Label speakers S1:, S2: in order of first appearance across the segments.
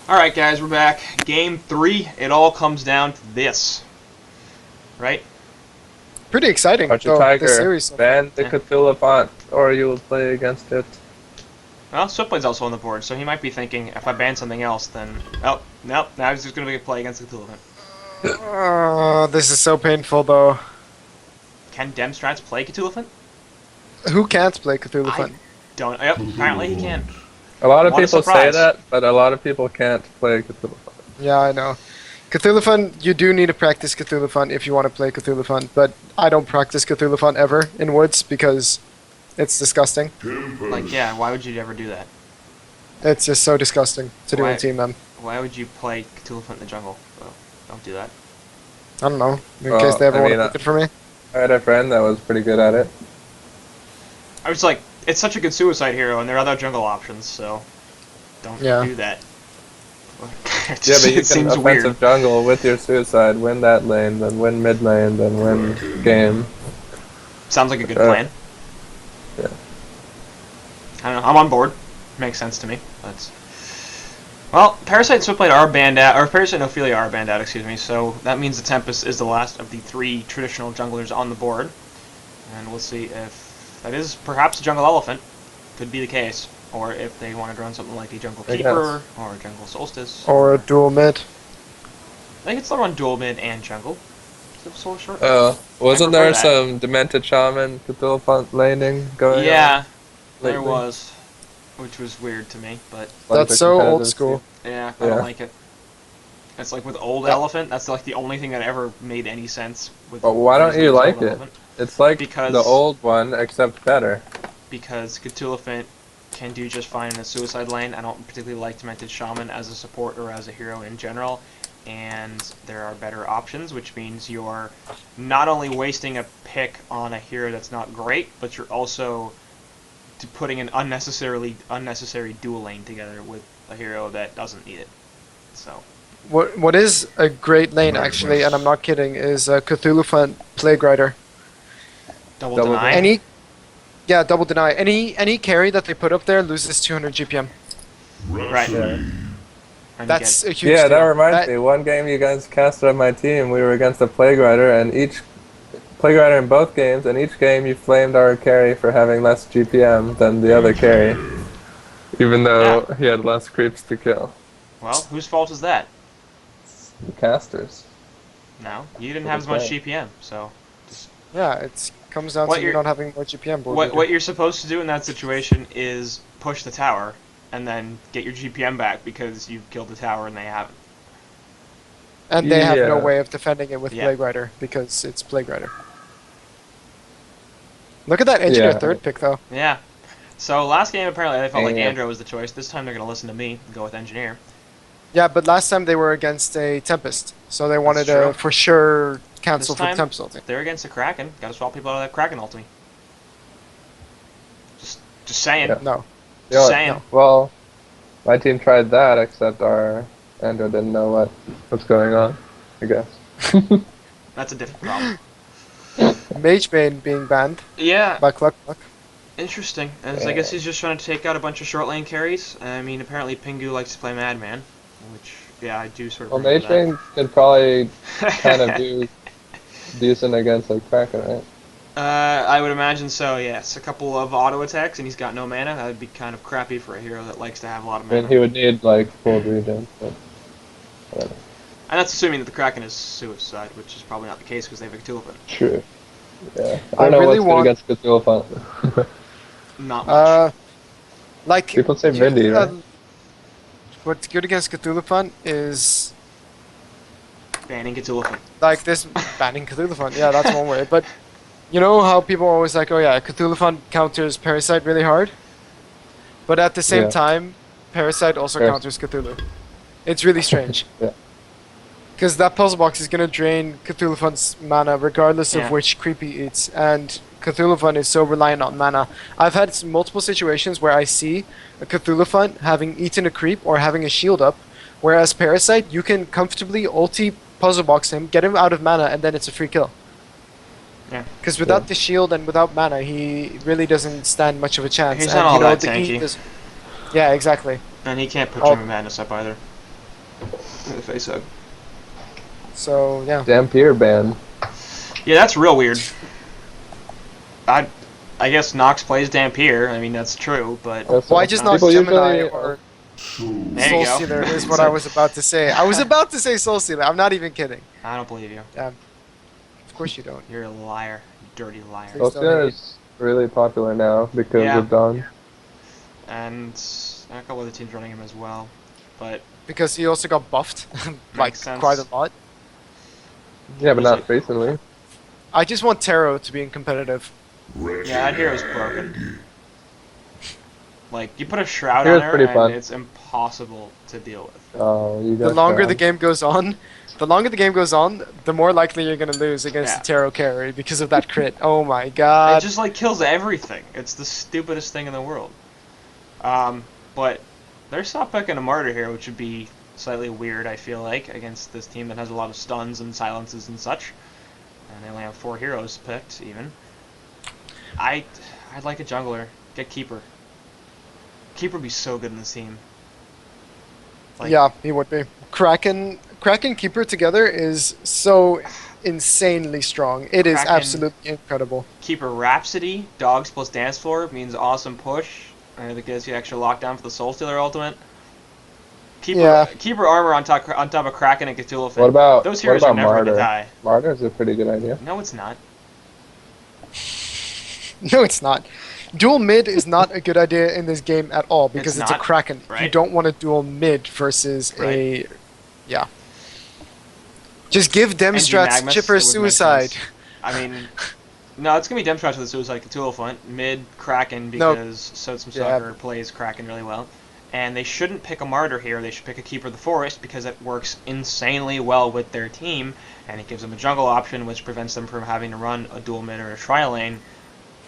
S1: Alright guys, we're back. Game 3, it all comes down to this. Right?
S2: Pretty exciting,
S3: Archer
S2: though,
S3: Tiger,
S2: this series.
S3: ban the
S1: Yeah.
S3: Cthulhu font, or you will play against it.
S1: Well, Swipblade's also on the board, so he might be thinking, if I ban something else, then... Oh, nope, now he's just going to be a play against the Cthulhu.
S2: Oh, this is so painful, though.
S1: Can Demstrats play Cthulhu?
S2: Who can't play Cthulhu
S1: I
S2: Fun?
S1: don't... Yep, apparently he can.
S3: A lot of
S1: What a
S3: people say
S1: surprise.
S3: that, but a lot of people can't play Cthulhu font.
S2: Yeah, I know. Cthulhu Fun, you do need to practice Cthulhu Fun if you want to play Cthulhu Fun, but I don't practice Cthulhu Fun ever in Woods because it's disgusting.
S1: Like, yeah, why would you ever do that?
S2: It's just so disgusting to do
S1: Why-
S2: in Team M.
S1: Why would you play Cthulhu in the jungle? Well, don't do that.
S2: I don't know, in
S3: Well,
S2: case they ever
S3: I
S2: want
S3: mean,
S2: to pick it for me.
S3: I had a friend that was pretty good at it.
S1: I was like, it's such a good suicide hero, and there are other jungle options, so... Don't
S2: Yeah.
S1: do that. It
S3: Yeah,
S1: just-
S3: but you
S1: it
S3: can
S1: seems
S3: offensive
S1: weird.
S3: jungle with your suicide, win that lane, then win mid lane, then win game.
S1: Sounds like a good
S3: Uh,
S1: plan.
S3: yeah.
S1: I don't know. I'm on board. Makes sense to me. That's well, Parasite and Swipblade are banned out, or Parasite and Ophelia are banned out. Excuse me. So that means the Tempest is the last of the 3 traditional junglers on the board, and we'll see if that is perhaps a jungle elephant. Could be the case, or if they want to run something like a jungle
S3: I
S1: keeper or a jungle solstice.
S2: Or a dual mid.
S1: They could still run dual mid and jungle. So short.
S3: Wasn't
S1: prefer
S3: there
S1: that.
S3: some Demented Shaman Cthulhu font laning going on?
S1: Yeah, there
S3: lately?
S1: was, which was weird to me, but.
S3: Like
S2: That's
S3: the
S2: so old
S3: competitive
S2: school.
S1: Yeah, I
S3: Yeah.
S1: don't like it. It's like with Old
S2: Yeah.
S1: Elephant, that's like the only thing that ever made any sense. With
S3: But why don't you
S1: Old
S3: like it?
S1: Elephant.
S3: It's like
S1: Because-
S3: the old one, except better.
S1: Because Cthulhu can do just fine in a suicide lane. I don't particularly like Demented Shaman as a support or as a hero in general. And there are better options, which means you're not only wasting a pick on a hero that's not great, but you're also putting an unnecessary dual lane together with a hero that doesn't need it. So.
S2: What is a great lane, actually, and I'm not kidding, is Cthulhu Fun Plague Rider.
S1: Double
S3: Double
S1: deny.
S2: Yeah, double deny. Any carry that they put up there loses 200 GPM.
S1: Right.
S3: Yeah.
S1: And
S2: That's a huge
S3: Yeah, that
S2: deal.
S3: reminds me. One game you guys casted on my team, we were against a Plague Rider, and each Plague Rider in both games, and each game you flamed our carry for having less GPM than the other carry, even though he had less creeps to kill.
S1: well, whose fault is that?
S3: The casters.
S1: No, you didn't have as much GPM, so
S2: Yeah, it comes down
S1: What
S2: to you
S1: you're-
S2: not having more GPM board.
S1: what you're supposed to do in that situation is push the tower and then get your GPM back because you've killed the tower and they haven't.
S2: And they have no
S3: Yeah.
S2: way of defending it with
S1: Yeah.
S2: Plague Rider because it's Plague Rider. Look at that engineer
S3: Yeah.
S2: third pick though.
S1: Yeah. So last game apparently they felt like
S3: Yeah.
S1: Andro was the choice. This time they're gonna listen to me and go with Engineer.
S2: Yeah, but last time they were against a Tempest, so they wanted
S1: true.
S2: to for sure cancel
S1: This
S2: for
S1: time-
S2: Tempest ulti.
S1: They're against the Kraken. Gotta swap people out of that Kraken ultimate. Just saying.
S3: Yeah.
S2: No.
S1: Just
S3: Yeah,
S1: saying.
S2: no.
S3: Well, my team tried that, except our Andrew didn't know what's going on, I guess.
S1: That's a different problem.
S2: Mage Bane being banned
S1: Yeah.
S2: by Cluck Cluck.
S1: Interesting. As I guess he's just trying to take out a bunch of short lane carries. I mean, apparently Pingu likes to play Madman, which, yeah, I do sort of
S3: Well,
S1: agree
S3: Mage
S1: with
S3: Bane could probably kind of do decent against like Kraken, right?
S1: I would imagine so, yes. A couple of auto attacks and he's got no mana. That would be kind of crappy for a hero that likes to have a lot of
S3: I
S1: mana.
S3: mean, he would need like full regen, but whatever.
S1: And that's assuming that the Kraken is suicide, which is probably not the case because they have a Cthulhu.
S3: True. Yeah.
S2: I
S3: I don't know
S2: really
S3: what's
S2: want-
S3: good against Cthulhu font.
S1: Not much.
S2: Like
S3: People say
S2: you-
S3: Vindy, right?
S2: what's good against Cthulhu Fun is
S1: Banning Cthulhu.
S2: like this banning Cthulhu Fun. Yeah, that's one way. But you know how people are always like, oh yeah, Cthulhu Fun counters Parasite really hard, but at the same
S3: Yeah.
S2: time, Parasite also counters Cthulhu. It's really strange.
S3: Yeah.
S2: Because that puzzle box is gonna drain Cthulhu Fun's mana regardless
S1: Yeah.
S2: of which creep he eats, and Cthulhu Fun is so reliant on mana. I've had multiple situations where I see a Cthulhu Fun having eaten a creep or having a shield up, whereas Parasite, you can comfortably ulti puzzle box him, get him out of mana, and then it's a free kill.
S1: Yeah.
S2: Because without
S3: Yeah.
S2: the shield and without mana, he really doesn't stand much of a chance.
S1: He's
S2: and,
S1: not all
S2: you know,
S1: that
S2: the
S1: tanky.
S2: E is- Yeah, exactly.
S1: And he can't put
S2: Oh.
S1: Dream of Madness up either. Face hug.
S2: So yeah.
S3: Dampier ban.
S1: Yeah, that's real weird. I guess Nox plays Dampier. I mean, that's true, but
S2: Why just not
S3: People
S2: Gemini
S3: usually,
S2: or
S1: there you
S2: Soul
S1: go.
S2: Stealer is what I was about to say. I was about to say Soul Stealer. I'm not even kidding.
S1: I don't believe you.
S2: Of course you don't.
S1: You're a liar. You dirty liar.
S2: Please don't
S3: Soulstealer
S2: hate.
S3: is really popular now because
S1: Yeah.
S3: of Dawn.
S1: And a couple other teams running him as well. But
S2: Because he also got buffed, like
S1: Makes sense.
S2: quite a lot.
S3: Yeah, but
S1: Was
S3: not
S1: it-
S3: recently.
S2: I just want Taro to be in competitive.
S1: yeah, that hero's broken. Like, you put a shroud
S3: Hero's
S1: on her
S3: pretty
S1: and
S3: fun.
S1: it's impossible to deal with.
S3: Oh, you got
S2: The longer the
S3: Shroud.
S2: game goes on, the more likely you're gonna lose against
S1: Yeah.
S2: the Taro carry because of that crit. Oh my god.
S1: It just like kills everything. It's the stupidest thing in the world. But they're stop picking a martyr here, which would be slightly weird, I feel like, against this team that has a lot of stuns and silences and such. And they only have 4 heroes picked, even. I'd like a jungler. Get Keeper. Keeper would be so good in this team. Like,
S2: Yeah, he would be. Kraken Keeper together is so insanely strong. It is
S1: Kraken-
S2: absolutely incredible.
S1: Keeper Rhapsody, Dogs plus Dance Floor means awesome push. That gives you extra lockdown for the Soul Stealer ultimate. Keeper Armor on top of Kraken and Cthulhu Fin.
S3: What about
S1: Those heroes
S3: what
S1: are
S3: about
S1: never
S3: Martyr?
S1: gonna die.
S3: Martyr's a pretty good idea.
S1: No, it's not.
S2: No, it's not. Dual mid is not a good idea in this game at all because it's a
S1: not,
S2: Kraken. You
S1: right?
S2: don't want to dual mid versus
S1: Right.
S2: a... Yeah. Just give Demstrats
S1: Magmus,
S2: Chipper
S1: it would make
S2: Suicide.
S1: sense. I mean, no, it's gonna be Demstrats with the Suicide Cthulhu Fin. Mid Kraken
S2: No.
S1: because Sotsum
S2: Yeah.
S1: Sucker plays Kraken really well. And they shouldn't pick a Martyr here. They should pick a Keeper of the Forest because it works insanely well with their team, and it gives them a jungle option, which prevents them from having to run a dual mid or a tri lane.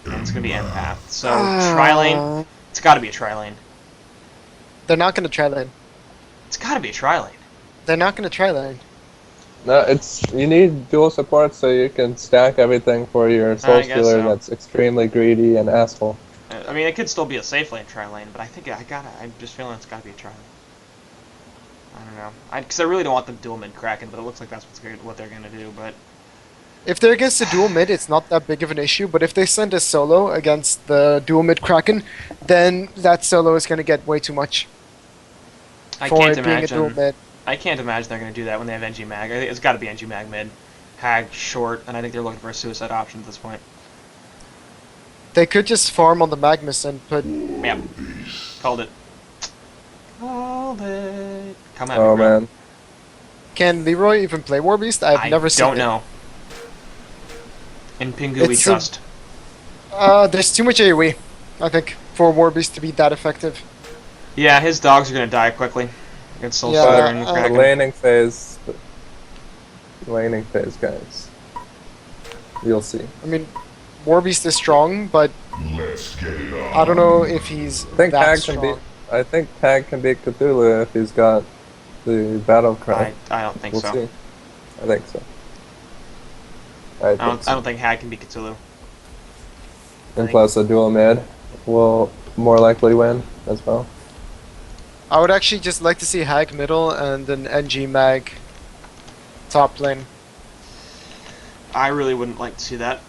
S1: And it's gonna be empath. So tri lane, it's got to be a tri lane.
S2: They're not going to try lane.
S1: It's got to be a tri lane.
S2: They're not going to try lane.
S3: No, you need dual support so you can stack everything for your Soul
S1: I guess
S3: Stealer
S1: so.
S3: that's extremely greedy and asshole.
S1: I mean, it could still be a safe lane tri lane, but I think I'm just feeling it's got to be a tri lane. I don't know. Because I really don't want them dual mid Kraken, but it looks like that's what they're gonna do. But
S2: If they're against the dual mid, it's not that big of an issue, but if they send a solo against the dual mid Kraken, then that solo is going to get way too much
S1: I
S2: for
S1: can't
S2: it being a dual
S1: imagine.
S2: mid.
S1: I can't imagine they're gonna do that when they have NG Mag. I think it's got to be NG Mag mid, Hag short, and I think they're looking for a suicide option at this point.
S2: They could just farm on the Magnus and put...
S1: Yep. Called it. Called it. Come at me,
S3: Oh
S1: bro.
S3: man.
S2: Can Leroy even play War Beast? I've never seen
S1: don't
S2: it.
S1: know. In Pingu we
S2: It's a-
S1: trust.
S2: There's too much AoE, I think, for War Beast to be that effective.
S1: Yeah, his dogs are gonna die quickly. Against Soul
S2: Yeah,
S1: Stealer
S3: But
S1: and
S3: the
S1: Kraken.
S3: laning phase, guys. You'll see.
S2: I mean, War Beast is strong, but I don't know if he's
S3: I think
S2: that
S3: Tag
S2: strong.
S3: can beat. I think Tag can beat Cthulhu if he's got the battle cry.
S1: I don't think
S3: We'll
S1: so.
S3: see. I think so.
S1: I don't think Hag can beat Cthulhu.
S3: And plus, a dual mid will more likely win as well.
S2: I would actually just like to see Hag middle and an NG Mag top lane.
S1: I really wouldn't like to see that.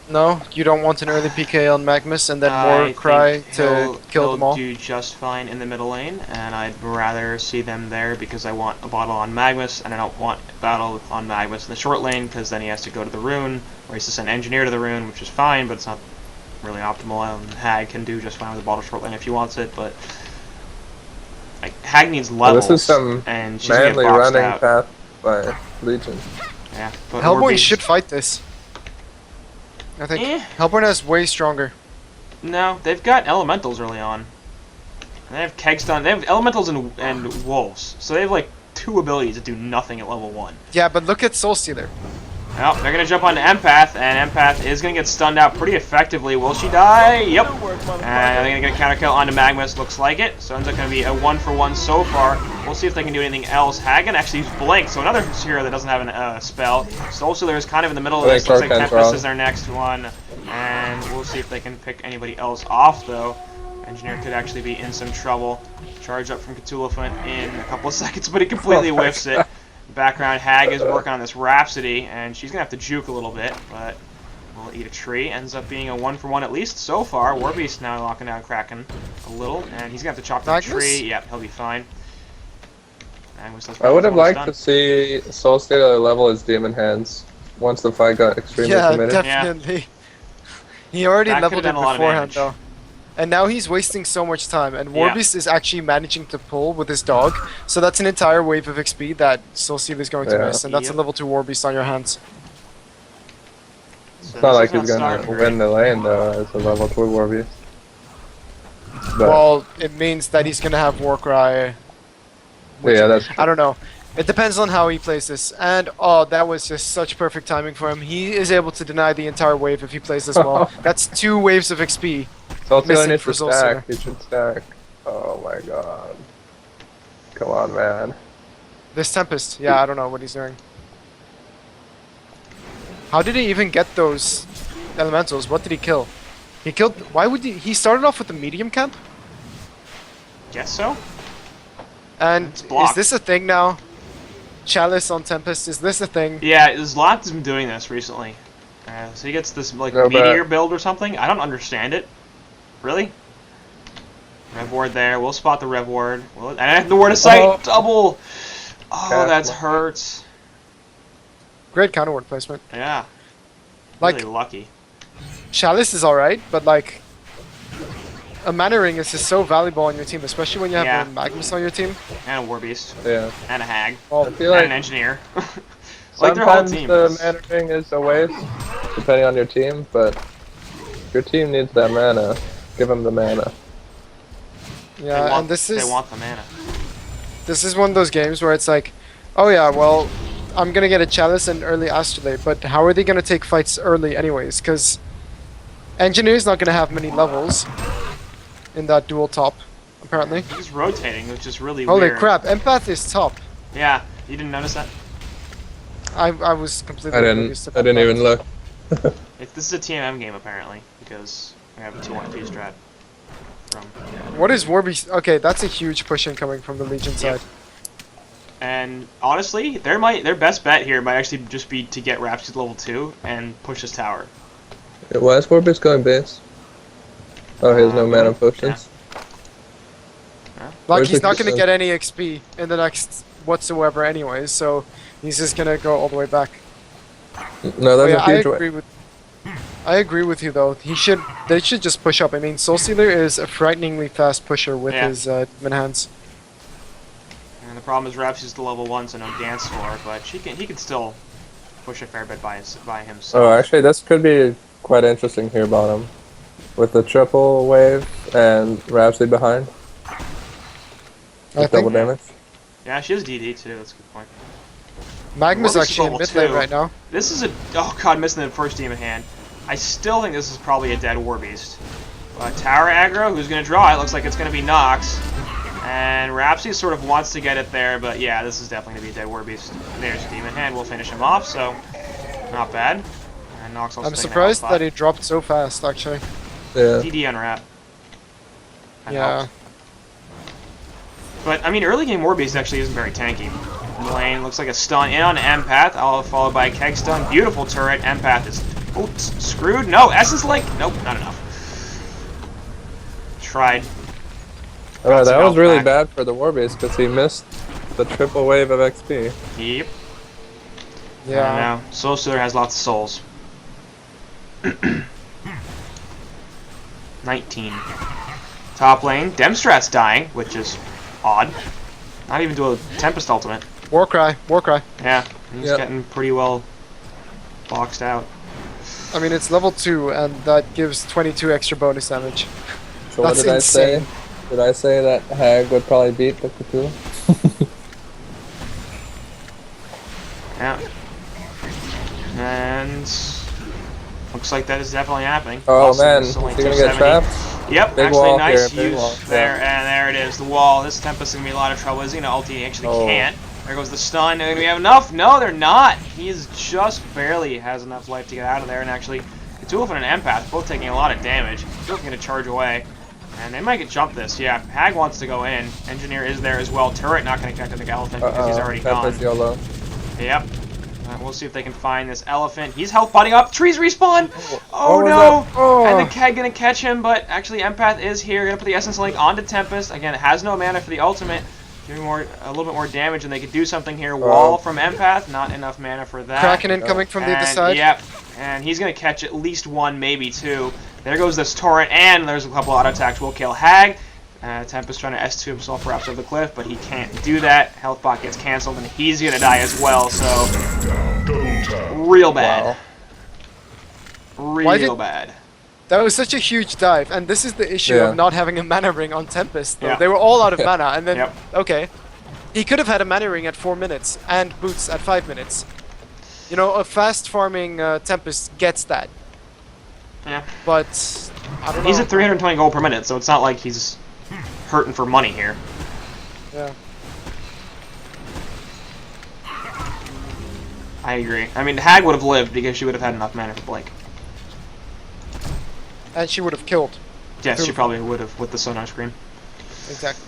S2: No, you don't want an early PK on Magnus and then
S1: I
S2: more
S1: think
S2: cry to
S1: he'll
S2: kill them all.
S1: do just fine in the middle lane, and I'd rather see them there because I want a bottle on Magnus, and I don't want a battle on Magnus in the short lane because then he has to go to the rune, or he has to send Engineer to the rune, which is fine, but it's not really optimal. Hag can do just fine with the bottle short lane if he wants it, but like, Hag needs
S3: Well,
S1: levels,
S3: this is some
S1: and she's gonna
S3: manly
S1: get boxed
S3: running
S1: out.
S3: path by Legion.
S1: Yeah, but
S2: Hellborn
S1: Warbeast-
S2: should fight this. I think
S1: Eh.
S2: Hellborn is way stronger.
S1: No, they've got elementals early on. And they have Kegstun. They have elementals and wolves. So they have like 2 abilities that do nothing at level 1.
S2: Yeah, but look at Soul Stealer.
S1: Well, they're gonna jump on Empath, and Empath is gonna get stunned out pretty effectively. Will she die? Yep. And they're gonna get a counter kill onto Magnus. Looks like it. So it ends up gonna be a 1-for-1 so far. We'll see if they can do anything else. Hagen actually used Blink, so another hero that doesn't have a spell. Soul Stealer is kind of in the middle of
S3: I
S1: this.
S3: think
S1: Looks like
S3: Torken's
S1: Tempest
S3: wrong.
S1: is their next one, and we'll see if they can pick anybody else off though. Engineer could actually be in some trouble. Charge up from Cthulhuphant in a couple of seconds, but he completely whiffs it. Background Hag is working on this Rhapsody, and she's gonna have to juke a little bit, but will eat a tree. Ends up being a 1-for-1 at least so far. Warbeast now locking down Kraken a little, and he's gonna have to chop down the tree. Yep, he'll be fine.
S3: I would have liked to see Soul Stealer level his demon hands once the fight got extremely committed.
S2: Definitely. Yeah. He already leveled it beforehand though. And now he's wasting so much time, and Warbeast is actually managing to pull with his dog, so that's an entire wave of XP that Soul Stealer is going to miss, and that's a level 2 Warbeast on your hands.
S3: So it's not like he's going to win the lane though as a level 2 Warbeast. But
S2: well, it means that he's going to have Warcry.
S3: Yeah, that's true.
S2: I don't know. It depends on how he plays this. And, oh, that was just such perfect timing for him. He is able to deny the entire wave if he plays this well. That's 2 waves of XP.
S3: Soul Stealer needs to stack. He should stack. Oh my god. Come on, man.
S2: This Tempest. Yeah, I don't know what he's doing. How did he even get those elementals? What did he kill? He killed... Why would he... He started off with the medium camp?
S1: Guess so.
S2: And is this a thing now? Chalice on Tempest, is this a thing?
S1: Yeah, Zlat's been doing this recently. So he gets this like meteor build or something. I don't understand it. Really? Rev ward there. We'll spot the Rev ward. And the ward of sight. Double. Oh, that's hurts.
S2: Great counter ward placement.
S1: Yeah.
S2: Like,
S1: really lucky.
S2: Chalice is alright, but like a Mana Ring is just so valuable on your team, especially when you have a Magnus on your team.
S1: And a Warbeast.
S3: Yeah.
S1: And a Hag.
S3: Well, I feel like
S1: an Engineer.
S3: Like sometimes the Mana Ring is a waste, depending on your team, but if your team needs that mana, give them the mana.
S2: Yeah, and this is...
S1: They want the mana.
S2: This is one of those games where it's like, oh yeah, well, I'm gonna get a Chalice and early Astrolabe, but how are they gonna take fights early anyways? Because Engineer's not gonna have many levels in that dual top, apparently.
S1: He's rotating, which is really
S2: weird.
S1: Holy
S2: crap, Empath is top.
S1: Yeah, you didn't notice that?
S2: I was completely
S3: I didn't even look.
S1: This is a TMM game apparently, because we have a 2-1-2 strat.
S2: What is Warbeast? Okay, that's a huge push in coming from the Legion side.
S1: And honestly, their best bet here might actually just be to get Rhapsody to level 2 and push this tower.
S3: Why is Warbeast going base? Oh, he has no mana potions.
S1: Yeah.
S2: Like, he's not going to get any XP in the next whatsoever anyways, so he's just going to go all the way back.
S3: No, that's a huge way.
S2: I agree with you though. They should just push up. I mean, Soul Stealer is a frighteningly fast pusher with his demon hands.
S1: And the problem is Rhapsody's to level 1, so no dance floor, but he can still push a fair bit by himself.
S3: Oh, actually, this could be quite interesting here, bottom, with the triple wave and Rhapsody behind. With double damage.
S1: Yeah, she has DD too. That's a good point.
S2: Magma's actually in mid lane right now.
S1: This is oh god, missing the first demon hand. I still think this is probably a dead Warbeast. Tower aggro, who's going to draw it? Looks like it's going to be Nox. And Rhapsody sort of wants to get it there, but yeah, this is definitely going to be a dead Warbeast. There's a demon hand, we'll finish him off, so not bad. And Nox also
S2: I'm surprised that he dropped so fast, actually.
S3: Yeah.
S1: DD unwrap.
S2: Yeah.
S1: But, I mean, early game Warbeast actually isn't very tanky. Lane looks like a stun in on Empath, all followed by a Keg stun. Beautiful turret. Empath is screwed. No, Essence Link. Nope, not enough. Tried.
S3: Oh, that was really bad for the Warbeast because he missed the triple wave of XP.
S1: Yep.
S2: Yeah.
S1: Now, Soul Stealer has lots of souls. 19. Top lane, Demstrat's dying, which is odd. Not even do a Tempest ultimate.
S2: Warcry.
S1: Yeah, he's getting pretty well boxed out.
S2: I mean, it's level 2, and that gives 22 extra bonus damage.
S3: So what did I say? Did I say that Hag would probably beat the Cthulhu?
S1: Yeah. And looks like that is definitely happening.
S3: Oh man, is he gonna get trapped?
S1: Yep,
S3: big
S1: actually nice
S3: here,
S1: use there, and there it is, the wall. This Tempest is gonna be a lot of trouble. Is he gonna ulti? He actually can't. There goes the stun. Do we have enough? No, they're not. He is just barely has enough life to get out of there, and actually, Cthulhu and Empath both taking a lot of damage. Cthulhu's gonna charge away. And they might get jumped this. Yeah, Hag wants to go in. Engineer is there as well. Turret not going to connect to the elephant because he's already gone.
S3: Tempest YOLO.
S1: Yep. We'll see if they can find this elephant. He's health botting up. Trees respawn. Oh
S3: What was
S1: no!
S3: that?
S2: Oh.
S1: And the Keg gonna catch him, but actually Empath is here. Gonna put the Essence Link onto Tempest. Again, it has no mana for the ultimate. Doing a little bit more damage, and they could do something here. Wall from Empath. Not enough mana for that.
S2: Kraken incoming from the other side.
S1: Yep. And he's gonna catch at least one, maybe two. There goes this torrent, and there's a couple auto attacks. Will kill Hag. Tempest trying to S2 himself perhaps over the cliff, but he can't do that. Health bot gets cancelled, and he's gonna die as well. So real bad.
S3: Wow.
S1: Real bad.
S2: That was such a huge dive, and this is the issue
S3: Yeah.
S2: of not having a mana ring on Tempest. Though.
S1: Yeah.
S2: They were all out of mana, and then
S1: Yep.
S2: okay, he could have had a mana ring at 4 minutes and boots at 5 minutes. You know, a fast farming Tempest gets that,
S1: Yeah.
S2: but I don't know.
S1: He's at 320 gold per minute, so it's not like he's hurting for money here.
S2: Yeah.
S1: I agree. I mean, Hag would have lived because she would have had enough mana for Blink.
S2: And she would have killed.
S1: Yes, she probably would have with the Sonar Scream.
S2: Exactly.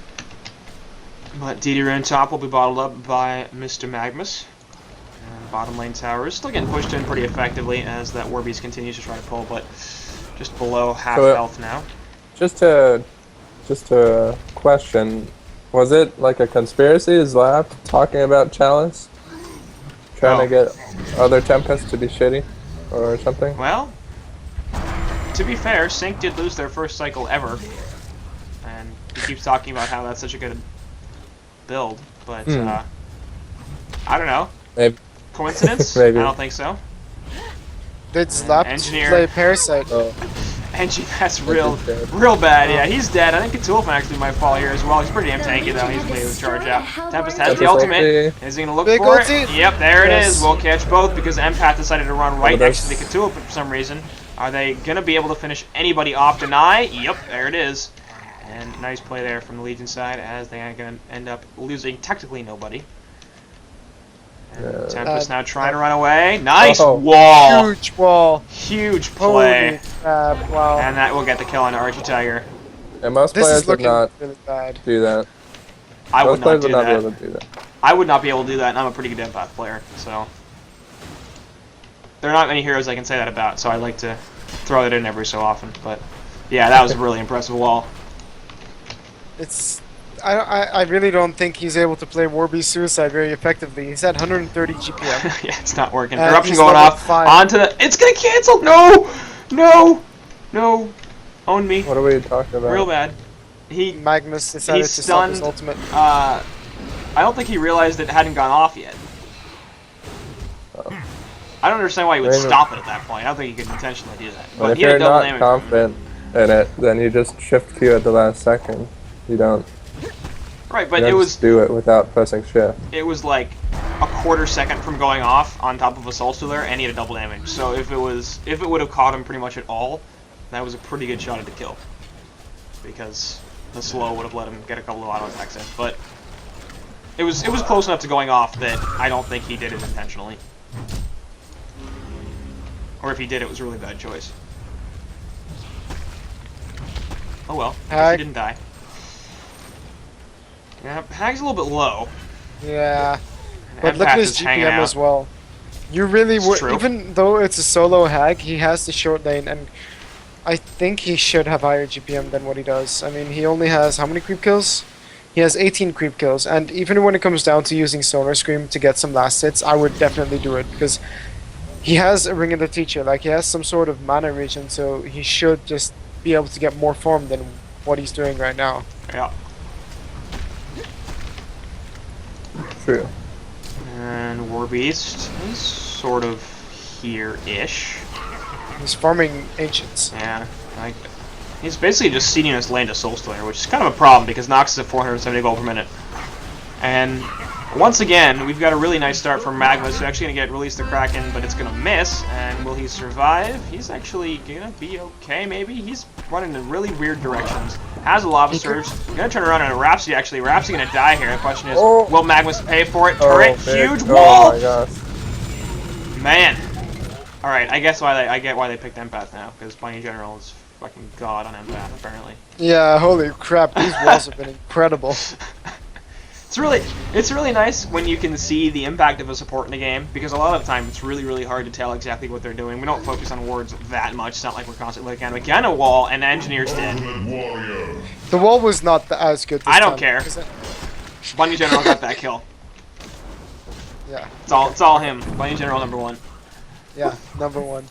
S1: But DD Rune top will be bottled up by Mr. Magmus. And bottom lane tower is still getting pushed in pretty effectively as that Warbeast continues to try to pull, but just below half
S3: So,
S1: health now.
S3: Just to question, was it like a conspiracy? Is Lap talking about Chalice? Trying to get other Tempests to be shitty? Or something?
S1: Well, to be fair, Sync did lose their first cycle ever. And he keeps talking about how that's such a good build, but I don't know.
S3: Maybe.
S1: Coincidence?
S3: Maybe.
S1: I don't think so.
S2: Did Slap
S1: Engineer.
S2: play Parasite?
S3: Oh,
S1: Engie, that's real
S3: dead.
S1: bad. Yeah, he's dead. I think Cthulhu actually might fall here as well. He's pretty damn tanky though. He's able to charge out. Tempest has the
S3: Tempest
S1: ultimate.
S3: ulti.
S1: Is he gonna look
S2: Big
S1: for
S2: ulti.
S1: it? Yep, there it
S2: Yes.
S1: is. We'll catch both because Empath decided to run right
S3: Oh,
S1: next to the
S3: that's-
S1: Cthulhu for some reason. Are they gonna be able to finish anybody off? Deny? Yep, there it is. And nice play there from the Legion side as they are gonna end up losing technically nobody. And
S3: Yeah.
S1: Tempest now trying to run away. Nice
S3: Oh.
S1: wall.
S2: Huge wall.
S1: Huge play.
S2: Holy crap, wow.
S1: And that will get the kill on Archie Tiger.
S3: And most
S2: This
S3: players
S2: is
S3: would
S2: looking
S3: not
S2: really bad.
S3: do that.
S1: I would
S3: Most
S1: not
S3: players
S1: do
S3: would not be
S1: that.
S3: able to do that.
S1: I would not be able to do that, and I'm a pretty good Empath player, so... There are not many heroes I can say that about, so I like to throw it in every so often, but... Yeah, that was a really impressive wall.
S2: It's. I really don't think he's able to play Warbeast Suicide very effectively. He's at 130 GPM.
S1: Yeah, it's not working.
S2: And
S1: Eruption
S2: he's
S1: going
S2: level
S1: off.
S2: 5.
S1: Onto the... It's gonna cancel! No! No! No! Own me.
S3: What are we talking about?
S1: Real bad. He...
S2: Magnus decided
S1: He's
S2: to stop his
S1: stunned.
S2: ultimate.
S1: I don't think he realized it hadn't gone off yet. I don't understand why he would
S3: Maybe-
S1: stop it at that point. I don't think he could intentionally do that.
S3: But if
S1: he had
S3: you're
S1: double
S3: not
S1: damage.
S3: confident in it, then you just shift Q at the last second. You don't.
S1: Right, but
S3: You
S1: it
S3: don't
S1: was
S3: just do it without pressing shift.
S1: like a quarter second from going off on top of a Soul Stealer, and he had a double damage. So if it would have caught him pretty much at all, that was a pretty good shot at the kill. Because the slow would have let him get a couple of auto attacks in. But it was close enough to going off that I don't think he did it intentionally. Or if he did, it was a really bad choice. Oh well, I guess he
S2: Hag.
S1: didn't die. Yeah, Hag's a little bit low.
S2: Yeah.
S1: And
S2: But look
S1: Empath
S2: at his
S1: is hanging
S2: GPM
S1: out.
S2: as well. You really
S1: It's
S2: would,
S1: true.
S2: even though it's a solo Hag, he has the short lane, and I think he should have higher GPM than what he does. I mean, he only has how many creep kills? He has 18 creep kills, and even when it comes down to using Solar Scream to get some last hits, I would definitely do it, because he has a Ring of the Teacher, like he has some sort of mana region, so he should just be able to get more farm than what he's doing right now.
S1: Yeah.
S3: True.
S1: And Warbeast is sort of here-ish.
S2: He's farming Ancients.
S1: Yeah, like he's basically just seeding his lane to Soul Stealer, which is kind of a problem because Nox is at 470 gold per minute. And once again, we've got a really nice start from Magmus, who's actually going to get released the Kraken, but it's going to miss. And will he survive? He's actually going to be okay, maybe. He's running in really weird directions. Has a Lava Surge. Going to turn around on a Rhapsody, actually. Rhapsody going to die here. The question is,
S3: Oh.
S1: will Magmus pay for it? Turret,
S3: big.
S1: huge
S3: Oh
S1: wall!
S3: my gosh.
S1: Man. Alright, I get why they picked Empath now, because Bunny General is fucking god on Empath, apparently.
S2: Yeah, holy crap, these walls have been incredible.
S1: It's really nice when you can see the impact of a support in a game, because a lot of the time it's really hard to tell exactly what they're doing. We don't focus on words that much. It's not like we're constantly looking at again a wall and the engineer's dead.
S2: The wall was not as good this time.
S1: I don't care. Bunny General got that kill.
S2: Yeah.
S1: It's all him. Bunny General #1.
S2: Yeah, #1.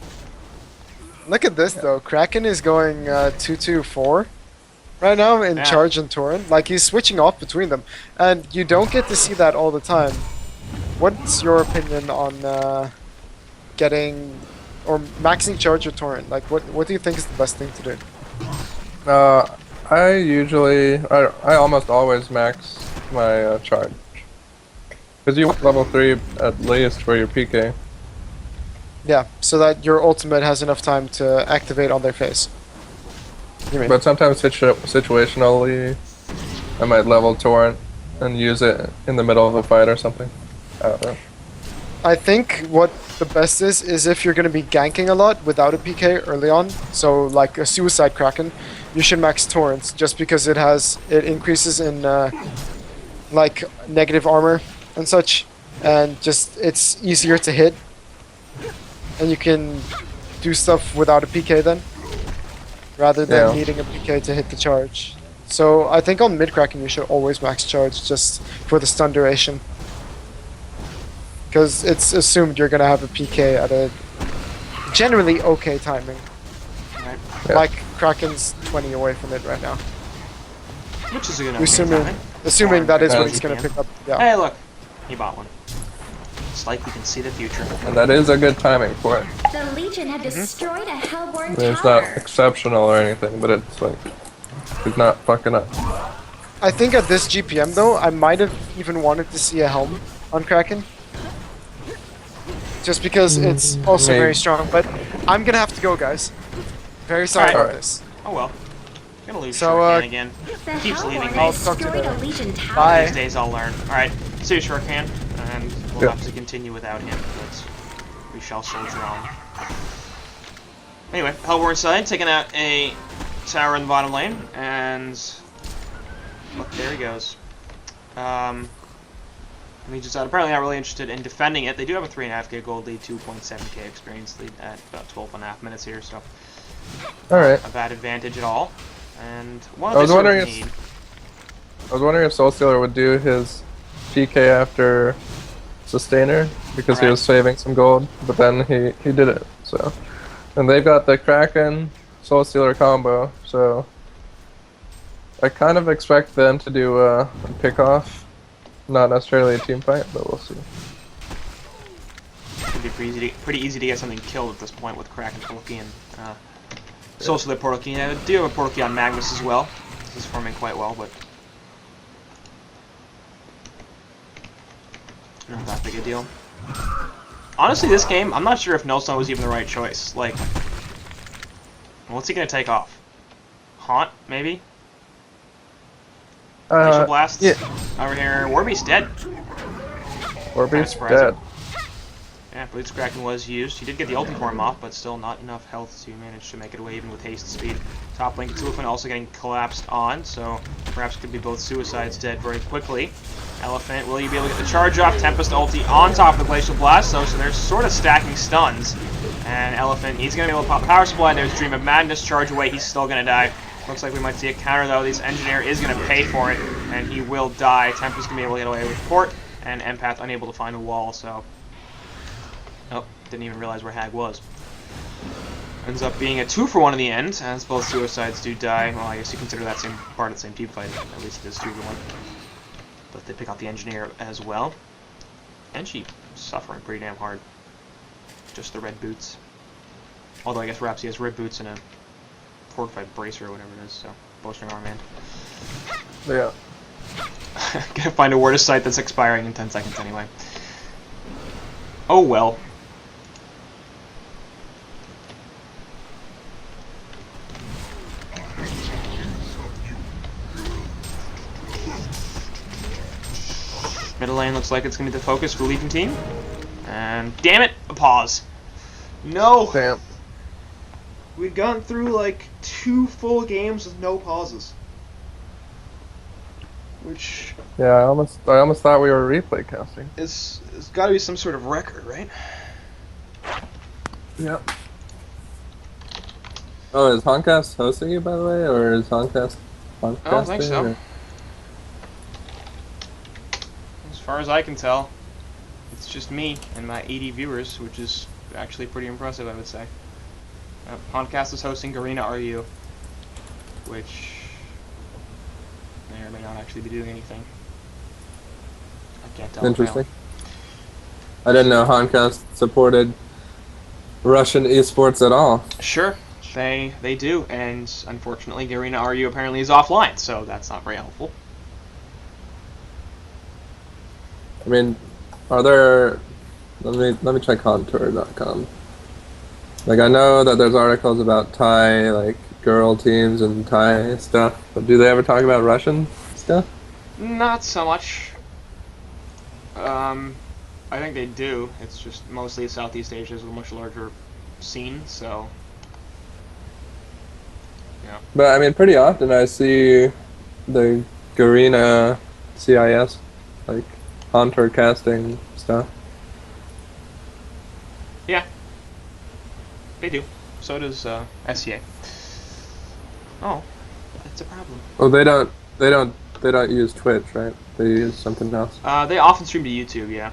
S2: Look at this though. Kraken is going 2-2-4 right now in charge and torrent. Like he's switching off between them, and you don't get to see that all the time. What's your opinion on getting or maxing charge or torrent? Like what do you think is the best thing to do?
S3: I almost always max my charge. Because you want level 3 at least for your PK.
S2: Yeah, so that your ultimate has enough time to activate on their face. You mean?
S3: But sometimes situationally, I might level torrent and use it in the middle of a fight or something. I don't know.
S2: I think what the best is if you're going to be ganking a lot without a PK early on, so like a suicide Kraken, you should max torrents just because it increases in like negative armor and such, and just it's easier to hit, and you can do stuff without a PK then, rather than needing a PK to hit the charge. So I think on mid Kraken you should always max charge just for the stun duration. Because it's assumed you're going to have a PK at a generally okay timing.
S1: Right.
S3: Yeah.
S2: Like Kraken's 20 away from it right now.
S1: Which is a good
S2: Assuming that is what he's going to pick up. Yeah.
S1: Hey, look. He bought one. It's like we can see the future.
S3: And that is a good timing for it.
S4: The Legion had destroyed a Hellborn
S3: It's
S4: tower.
S3: not exceptional or anything, but it's like, he's not fucking up.
S2: I think at this GPM though, I might have even wanted to see a helm on Kraken. Just because it's also very strong, but I'm gonna have to go, guys. Very sorry about this.
S1: Oh well. Gonna lose
S2: So,
S1: Shuriken again.
S4: The
S1: Keeps leaving
S4: Hellborn
S1: me.
S2: I'll talk to you
S4: destroyed a
S2: later.
S4: Legion tower.
S2: Bye.
S1: These days I'll learn. Alright, see you, Shuriken. And we'll have to continue without him, but we shall soldier on. Anyway, Hellborn side taking out a tower in the bottom lane, and look, there he goes. Legion's side apparently not really interested in defending it. They do have a 3.5k gold lead, 2.7k experience lead at about 12.5 minutes here, so
S3: Alright.
S1: a bad advantage at all. And one
S3: I
S1: of
S3: was
S1: the
S3: wondering
S1: need.
S3: I was wondering if Soul Stealer would do his PK after Sustainer, because he was saving some gold, but then he did it, so. And they've got the Kraken Soul Stealer combo, so I kind of expect them to do a pick-off. Not necessarily a team fight, but we'll see.
S1: It'd be pretty easy to get something killed at this point with Kraken, Porky, and Soul Stealer Porky. I do have a Porky on Magnus as well. This is forming quite well, but not that big a deal. Honestly, this game, I'm not sure if Nullstone was even the right choice. Like, what's he gonna take off? Haunt, maybe? Glacial Blast?
S3: Yeah.
S1: Over here, Warby's dead.
S3: Warby's
S1: surprising.
S3: dead.
S1: Yeah, Blitz Kraken was used. He did get the ulti form off, but still not enough health to manage to make it away even with haste speed. Top lane Cthulhu also getting collapsed on, so perhaps it could be both suicides dead very quickly. Elephant, will you be able to get the charge off? Tempest ulti on top of the Glacial Blast, so they're sort of stacking stuns. And Elephant, he's going to be able to pop Power Supply. There's Dream of Madness, charge away, he's still going to die. Looks like we might see a counter though. This Engineer is going to pay for it, and he will die. Tempest going to be able to get away with Port, and Empath unable to find a wall, so... Oh, didn't even realize where Hag was. Ends up being a 2-for-1 in the end, as both suicides do die. Well, I guess you consider that same part of the same team fight, at least it is 2-for-1. But they pick out the Engineer as well. And she suffering pretty damn hard. Just the red boots. Although I guess Rapsy has red boots and a fortified bracer or whatever it is, so bowstring armband.
S3: Yeah.
S1: Gotta find a word of sight that's expiring in 10 seconds anyway. Oh well. Middle lane looks like it's gonna be the focus for Legion team. And damn it, a pause. No!
S3: Damn.
S1: We'd gone through like 2 full games with no pauses. Which
S3: Yeah, I almost thought we were replay casting.
S1: it's got to be some sort of record, right?
S3: Yep. Oh, is Honcast hosting you, by the way, or is Honcast podcasting?
S1: I don't think so.
S3: Or?
S1: As far as I can tell, it's just me and my 80 viewers, which is actually pretty impressive, I would say. Podcast is hosting Garena RU, which may or may not actually be doing anything. I can't tell.
S3: Interesting. I didn't know Honcast supported Russian esports at all.
S1: Sure, they do, and unfortunately Garena RU apparently is offline, so that's not very helpful.
S3: I mean, are there? Let me check HoNTour.com. Like, I know that there's articles about Thai, like, girl teams and Thai stuff, but do they ever talk about Russian stuff?
S1: Not so much. I think they do. It's just mostly Southeast Asia is a much larger scene, so yeah.
S3: But, I mean, pretty often I see the Garena CIS, like, HoNTour casting stuff.
S1: Yeah. They do. So does SCA. Oh, that's a problem.
S3: Oh, they don't use Twitch, right? They use something else.
S1: They often stream to YouTube, yeah.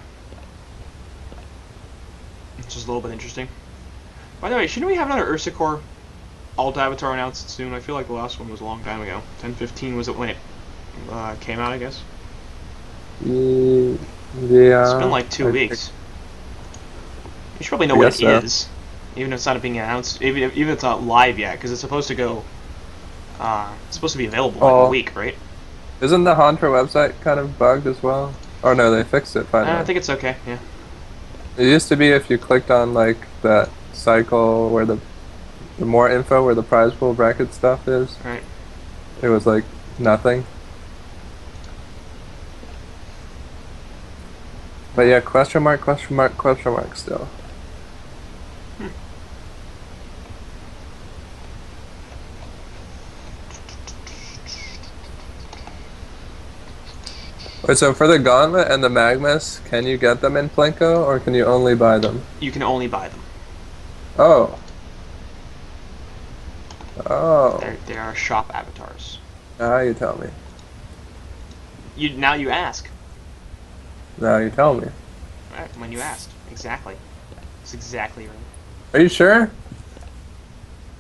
S1: Which is a little bit interesting. By the way, shouldn't we have another Ursacore alt avatar announced soon? I feel like the last one was a long time ago. 10/15 was it when it came out, I guess?
S3: Yeah.
S1: It's been like 2 weeks. You should probably know what it
S3: so.
S1: is, even if it's not being announced, even if it's not live yet, because it's supposed to go. It's supposed to be available in like a week, right?
S3: Isn't the HoN Tour website kind of bugged as well? Or no, they fixed it finally.
S1: I think it's okay. Yeah.
S3: It used to be if you clicked on like that cycle where the more info where the prize pool bracket stuff is.
S1: Right.
S3: It was like nothing. But yeah, question mark still. Wait, so for the Gauntlet and the Magmas, can you get them in Plinko, or can you only buy them?
S1: You can only buy them.
S3: Oh. Oh.
S1: They are shop avatars.
S3: Now you tell me.
S1: Now you ask.
S3: Now you tell me.
S1: Right, when you asked. Exactly. It's exactly right.
S3: Are you sure?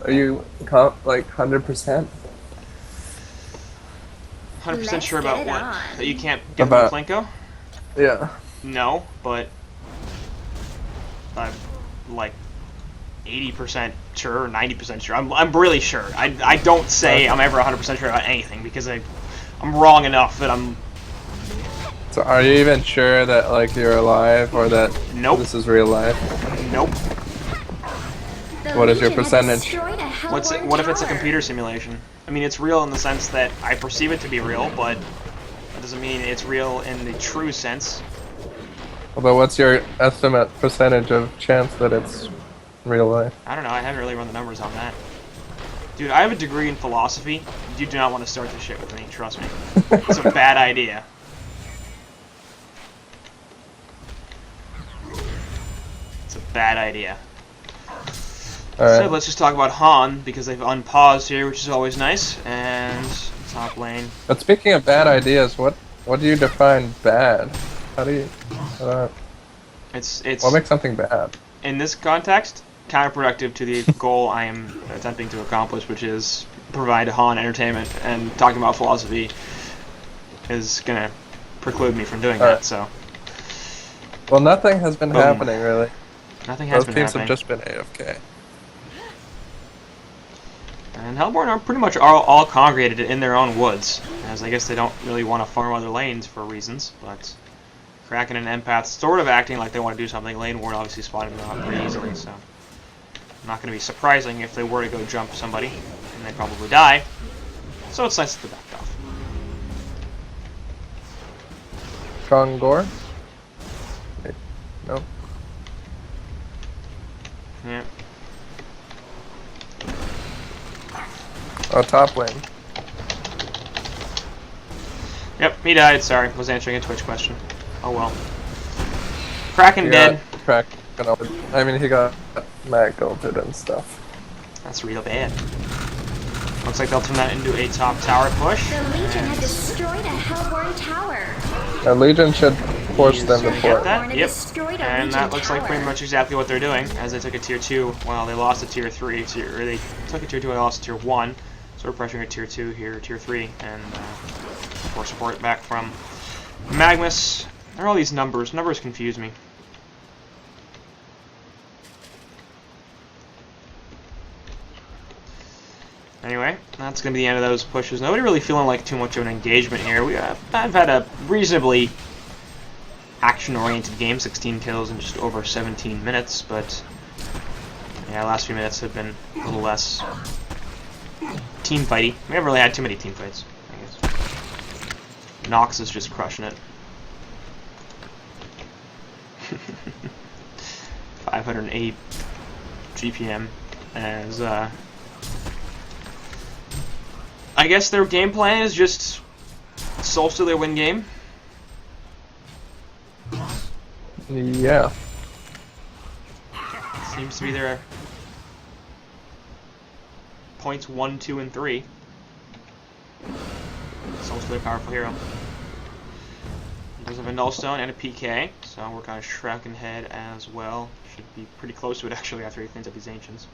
S3: Are you like 100%?
S1: 100% sure
S4: Let's
S1: about
S4: get
S1: what?
S4: on.
S1: That you can't give them Plinko?
S3: Yeah.
S1: No, but I'm like 80% sure or 90% sure. I'm really sure. I don't say I'm ever 100% sure about anything because I'm wrong enough that I'm.
S3: So are you even sure that like you're alive or that
S1: Nope.
S3: this is real life?
S1: Nope.
S3: What is your percentage?
S1: What if it's a computer simulation? I mean, it's real in the sense that I perceive it to be real, but that doesn't mean it's real in the true sense.
S3: But what's your estimate percentage of chance that it's real life?
S1: I don't know. I haven't really run the numbers on that. Dude, I have a degree in philosophy. You do not want to start this shit with me. Trust me. It's a bad idea. It's a bad idea.
S3: Alright.
S1: So let's just talk about HoN, because they've unpaused here, which is always nice, and top lane.
S3: But speaking of bad ideas, what do you define bad? How do you...
S1: It's
S3: what makes something bad?
S1: in this context, counterproductive to the goal I am attempting to accomplish, which is provide HoN entertainment, and talking about philosophy is gonna preclude me from doing that, so.
S3: Well, nothing has been happening, really.
S1: Nothing has
S3: Both
S1: been
S3: teams
S1: happening.
S3: have just been AFK.
S1: And Hellborn are pretty much all congregated in their own woods, as I guess they don't really want to farm other lanes for reasons, but Kraken and Empath sort of acting like they want to do something. Lane Ward obviously spotted them out pretty easily, so not going to be surprising if they were to go jump somebody, and they'd probably die, so it's nice that they backed off.
S3: Kongor? Wait, no.
S1: Yeah.
S3: Oh, top lane.
S1: Yep, he died. Sorry, was answering a Twitch question. Oh well. Kraken dead.
S3: Kraken. I mean, he got mag ulted and stuff.
S1: That's real bad. Looks like they'll turn that into a top tower push.
S4: The Legion had destroyed a Hellborn tower.
S3: A Legion should force them to
S1: Get
S3: port.
S1: that? Yep.
S4: Destroyed a
S1: And
S4: Legion
S1: that looks like
S4: tower.
S1: pretty much exactly what they're doing, as they took a tier 2. Well, they lost a tier 3, or they took a tier 2 and lost a tier 1. So we're pressuring a tier 2 here, tier 3, and force support back from Magnus. There are all these numbers. Numbers confuse me. Anyway, that's going to be the end of those pushes. Nobody really feeling like too much of an engagement here. I've had a reasonably action-oriented game, 16 kills in just over 17 minutes, but yeah, last few minutes have been a little less team fighty. We haven't really had too many team fights, I guess. Nox is just crushing it. 508 GPM as I guess their game plan is just Soul Stealer win game.
S3: Yeah.
S1: Seems to be their points 1, 2, and 3. Soul Stealer, powerful hero. He does have a Nullstone and a PK, so we're kind of Shrek in head as well. Should be pretty close to it actually after he cleans up these Ancients.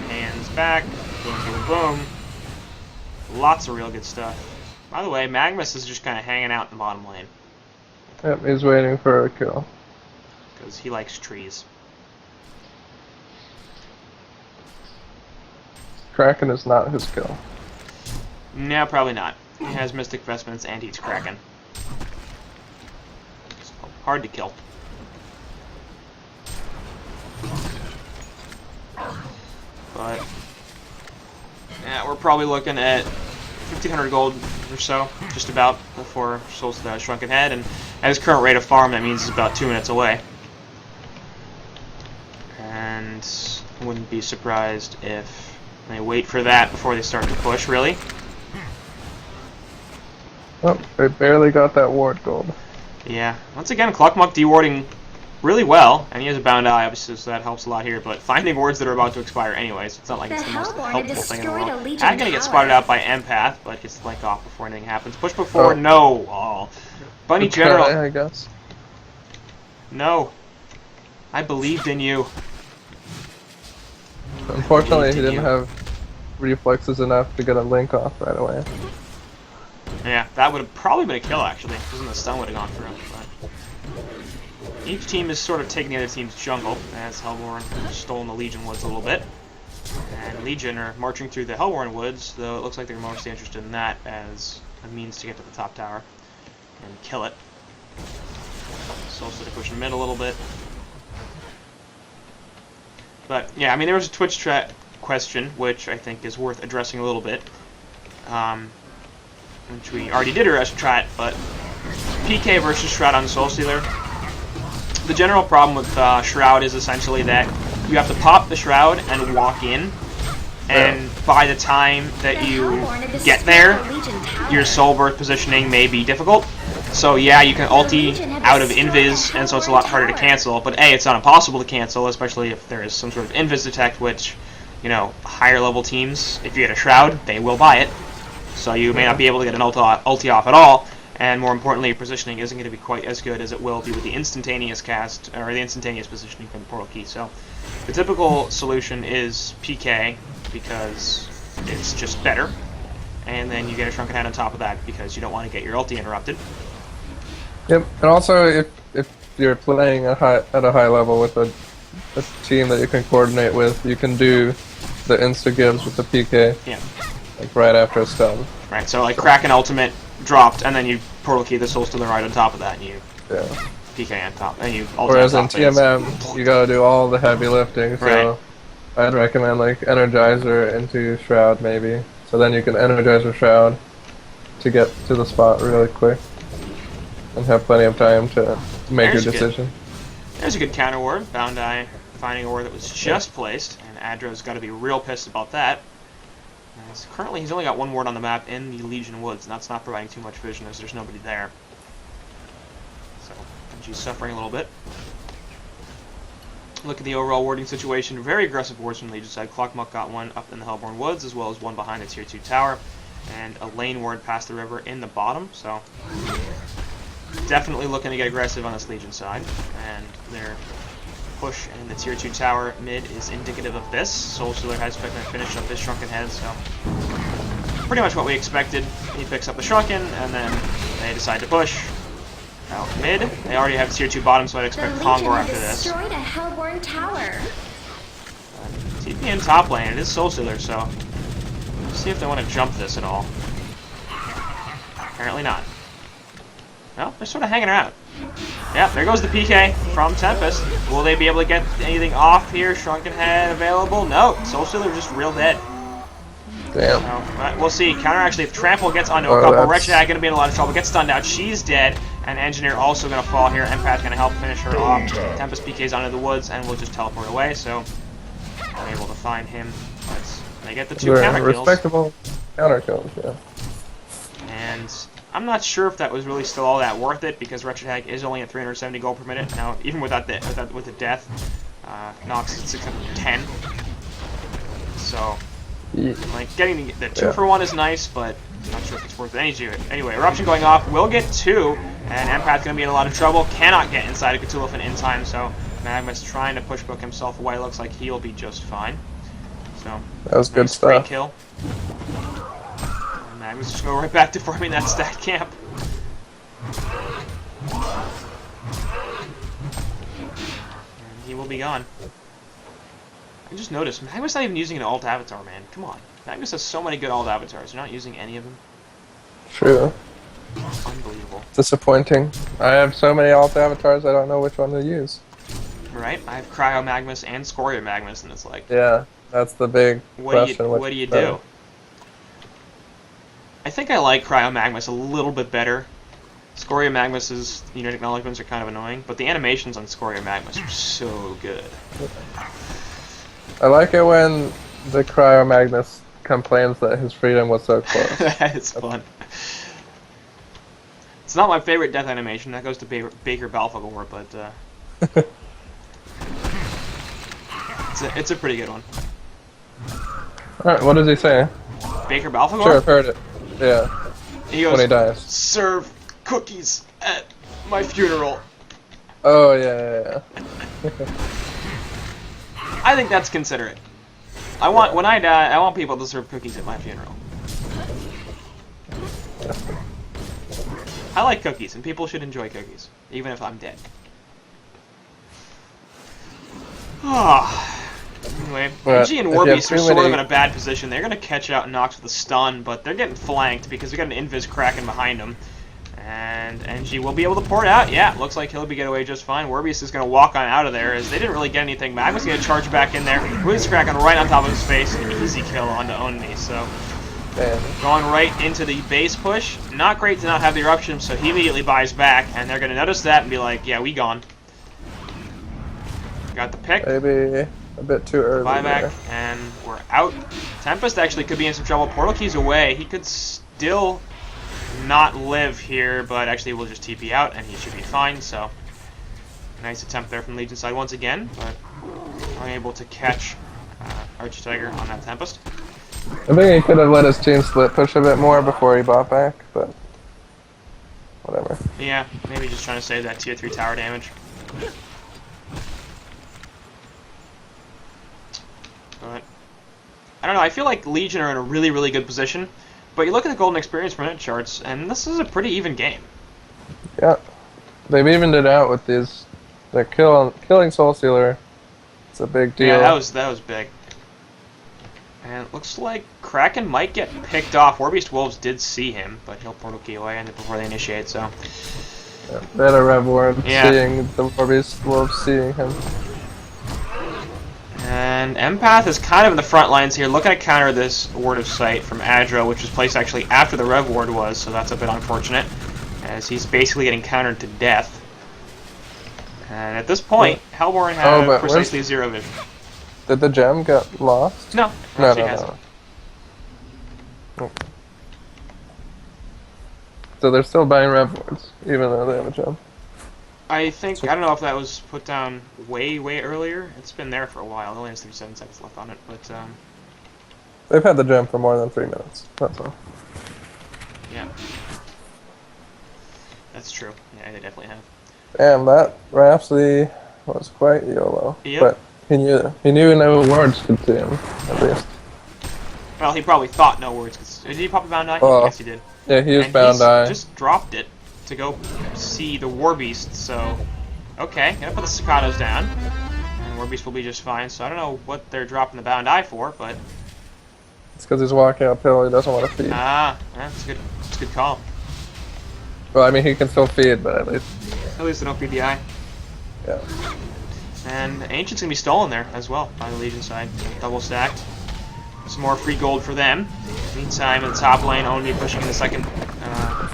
S1: Hands back, boom, boom, boom. Lots of real good stuff. By the way, Magnus is just kind of hanging out in the bottom lane.
S3: Yep, he's waiting for a kill.
S1: Because he likes trees.
S3: Kraken is not his kill.
S1: No, probably not. He has Mystic Vestments and he's Kraken. So, hard to kill. But yeah, we're probably looking at 1,500 gold or so, just about, before Soul's Shrunken Head, and at his current rate of farm, that means it's about 2 minutes away. And I wouldn't be surprised if they wait for that before they start to push, really.
S3: Oh, they barely got that ward gold.
S1: Yeah, once again, Cluckmuck dewarding really well, and he has a bound eye, obviously, so that helps a lot here, but finding wards that are about to expire anyways, it's not like it's the most helpful thing in the world. I'm gonna get spotted out by Empath, but gets the flank off before anything happens. Push before, no! Oh. Bunny General,
S3: I guess.
S1: no. I believed in you.
S3: Unfortunately, he didn't have reflexes enough to get a link off right away.
S1: Yeah, that would have probably been a kill, actually. Because the stun would have gone through. But each team is sort of taking the other team's jungle, as Hellborn has stolen the Legion Woods a little bit. And Legion are marching through the Hellborn Woods, though it looks like they're mostly interested in that as a means to get to the top tower and kill it. So also to push mid a little bit. But yeah, I mean, there was a Twitch chat question, which I think is worth addressing a little bit. Which we already did address chat, but PK versus Shroud on Soul Stealer. The general problem with Shroud is essentially that you have to pop the Shroud and walk in, and by the time that you get there, your Soul Birth positioning may be difficult. So yeah, you can ulti out of invis, and so it's a lot harder to cancel, but A, it's not impossible to cancel, especially if there is some sort of invis detect, which, you know, higher level teams, if you get a Shroud, they will buy it. So you may not be able to get an ulti off at all, and more importantly, your positioning isn't going to be quite as good as it will be with the instantaneous cast, or the instantaneous positioning from the portal key. So the typical solution is PK, because it's just better, and then you get a Shrunken Head on top of that, because you don't want to get your ulti interrupted.
S3: Yep, and also if you're playing at a high level with a team that you can coordinate with, you can do the insta-gives with the PK.
S1: Yeah.
S3: Like right after a stun.
S1: Right, so like Kraken ultimate dropped, and then you portal key the Soul Stealer right on top of that, and you PK on top, and you ultimate.
S3: Whereas in
S1: on top of it.
S3: TMM, you gotta do all the heavy lifting, so I'd recommend like Energizer into Shroud maybe. So then you can Energizer Shroud to get to the spot really quick. And have plenty of time to make your decision.
S1: There's a good counter ward. Bound Eye finding a ward that was just placed, and Adro's got to be real pissed about that. As currently, he's only got one ward on the map in the Legion Woods, and that's not providing too much vision as there's nobody there. So, NG's suffering a little bit. Look at the overall warding situation. Very aggressive wards from the Legion side. Clockmuck got one up in the Hellborn Woods, as well as one behind the Tier 2 tower, and a lane ward past the river in the bottom, so definitely looking to get aggressive on this Legion side. And their push in the Tier 2 tower mid is indicative of this. Soulstealer has finished up his Shrunken Head, so pretty much what we expected. He picks up the Shrunken, and then they decide to push out mid. They already have Tier 2 bottom, so I'd expect Kongor after this.
S4: Destroyed a Hellborn tower.
S1: TP in top lane. It is Soulstealer, so let's see if they want to jump this at all. Apparently not. Well, they're sort of hanging around. Yeah, there goes the PK from Tempest. Will they be able to get anything off here? Shrunken Head available? No. Soulstealer just real dead.
S3: Damn.
S1: So, we'll see. Counter actually, if Trample gets onto a couple, Wretched Hag gonna be in a lot of trouble. Gets stunned out. She's dead. And Engineer also gonna fall here. Empath gonna help finish her off. Tempest PK's onto the woods and will just teleport away. So I'm able to find him. They get the two counter kills.
S3: Respectable counter kills, yeah.
S1: And I'm not sure if that was really still all that worth it, because Wretched Hag is only at 370 gold per minute. Now, even without with the death, Nox is 610. So,
S3: Yeah.
S1: like, getting the 2-for-1 is nice, but I'm not sure if it's worth it. Anyway, Eruption going off. Will get 2, and Empath going to be in a lot of trouble. Cannot get inside of Cthulhu in time, so Magma's trying to push book himself away. Looks like he'll be just fine. So,
S3: That was good
S1: nice
S3: stuff.
S1: Great kill. And Magma's just going right back to farming that stat camp. And he will be gone. I just noticed, Magnus not even using an alt avatar, man. Come on. Magnus has so many good alt avatars. You're not using any of them?
S3: True.
S1: Unbelievable.
S3: Disappointing. I have so many alt avatars, I don't know which one to use.
S1: Right? I have Cryo Magnus and Scoria Magnus, and it's like,
S3: Yeah, that's the big question.
S1: what do you do? I think I like Cryo Magnus a little bit better. Scoria Magnus's unit acknowledgements are kind of annoying, but the animations on Scoria Magnus are so good.
S3: I like it when the Cryo Magnus complains that his freedom was so close.
S1: That is fun. It's not my favorite death animation. That goes to Baker Balfagor, but it's a pretty good one.
S3: Alright, what does he say?
S1: Baker Balfagor?
S3: Sure, I've heard it. Yeah,
S1: He goes,
S3: when he dies.
S1: serve cookies at my funeral.
S3: Oh, yeah.
S1: I think that's considerate. When I die, I want people to serve cookies at my funeral. I like cookies, and people should enjoy cookies, even if I'm dead. Anyway,
S3: But
S1: NG and
S3: if you have
S1: Warbeast are
S3: too
S1: sort of
S3: many-
S1: in a bad position. They're going to catch out Nox with a stun, but they're getting flanked because we got an Invis Kraken behind them. And NG will be able to pour it out. Yeah, looks like he'll be get away just fine. Warbeast is going to walk on out of there, as they didn't really get anything. Magma's going to charge back in there. Invis Kraken right on top of his face. An easy kill onto Onmi, so...
S3: Damn.
S1: Going right into the base push. Not great to not have the eruption, so he immediately buys back, and they're going to notice that and be like, yeah, we gone. Got the pick.
S3: Maybe a bit too early
S1: Buyback,
S3: there.
S1: and we're out. Tempest actually could be in some trouble. Portal Key's away. He could still not live here, but actually we'll just TP out, and he should be fine, so... Nice attempt there from Legion side once again, but unable to catch Archtiger on that Tempest.
S3: I think he could have let his team split push a bit more before he bought back, but whatever.
S1: Yeah, maybe just trying to save that tier 3 tower damage. But I don't know, I feel like Legion are in a really, really good position, but you look at the golden experience per minute charts, and this is a pretty even game.
S3: Yeah. They've evened it out with these. They're killing Soulstealer. It's a big deal.
S1: Yeah, that was big. And it looks like Kraken might get picked off. Warbeast Wolves did see him, but he'll portal key away before they initiate, so...
S3: Yeah, they had a Rev Ward
S1: Yeah.
S3: seeing the Warbeast Wolves seeing him.
S1: And Empath is kind of in the front lines here, looking to counter this Ward of Sight from Adro, which was placed actually after the Rev Ward was, so that's a bit unfortunate, as he's basically getting countered to death. And at this point, Hellborn had
S3: but
S1: precisely 0 vision.
S3: Did the gem get lost?
S1: No,
S3: No,
S1: actually
S3: no,
S1: hasn't.
S3: no. So they're still buying rev wards, even though they have a jump.
S1: I think, I don't know if that was put down way earlier. It's been there for a while. It only has 37 seconds left on it, but
S3: They've had the jump for more than 3 minutes. That's all.
S1: yeah. That's true. Yeah, they definitely have.
S3: Damn, that Rhapsody was quite YOLO.
S1: Yep.
S3: But he knew no wards could see him, at least.
S1: Well, he probably thought no words. Did he pop a bound eye?
S3: Oh.
S1: Yes, he did.
S3: Yeah, he was
S1: And
S3: bound
S1: he's
S3: eye.
S1: just dropped it to go see the War Beast, so... Okay, gonna put the Cicados down. And War Beast will be just fine, so I don't know what they're dropping the bound eye for, but...
S3: It's because he's walking uphill, he doesn't want to feed.
S1: Ah, that's a good call.
S3: Well, I mean, he can still feed, but at least...
S1: At least they don't feed the eye.
S3: Yeah.
S1: And Ancient's gonna be stolen there as well by the Legion side. Double stacked. Some more free gold for them. Meantime, in the top lane, only pushing the second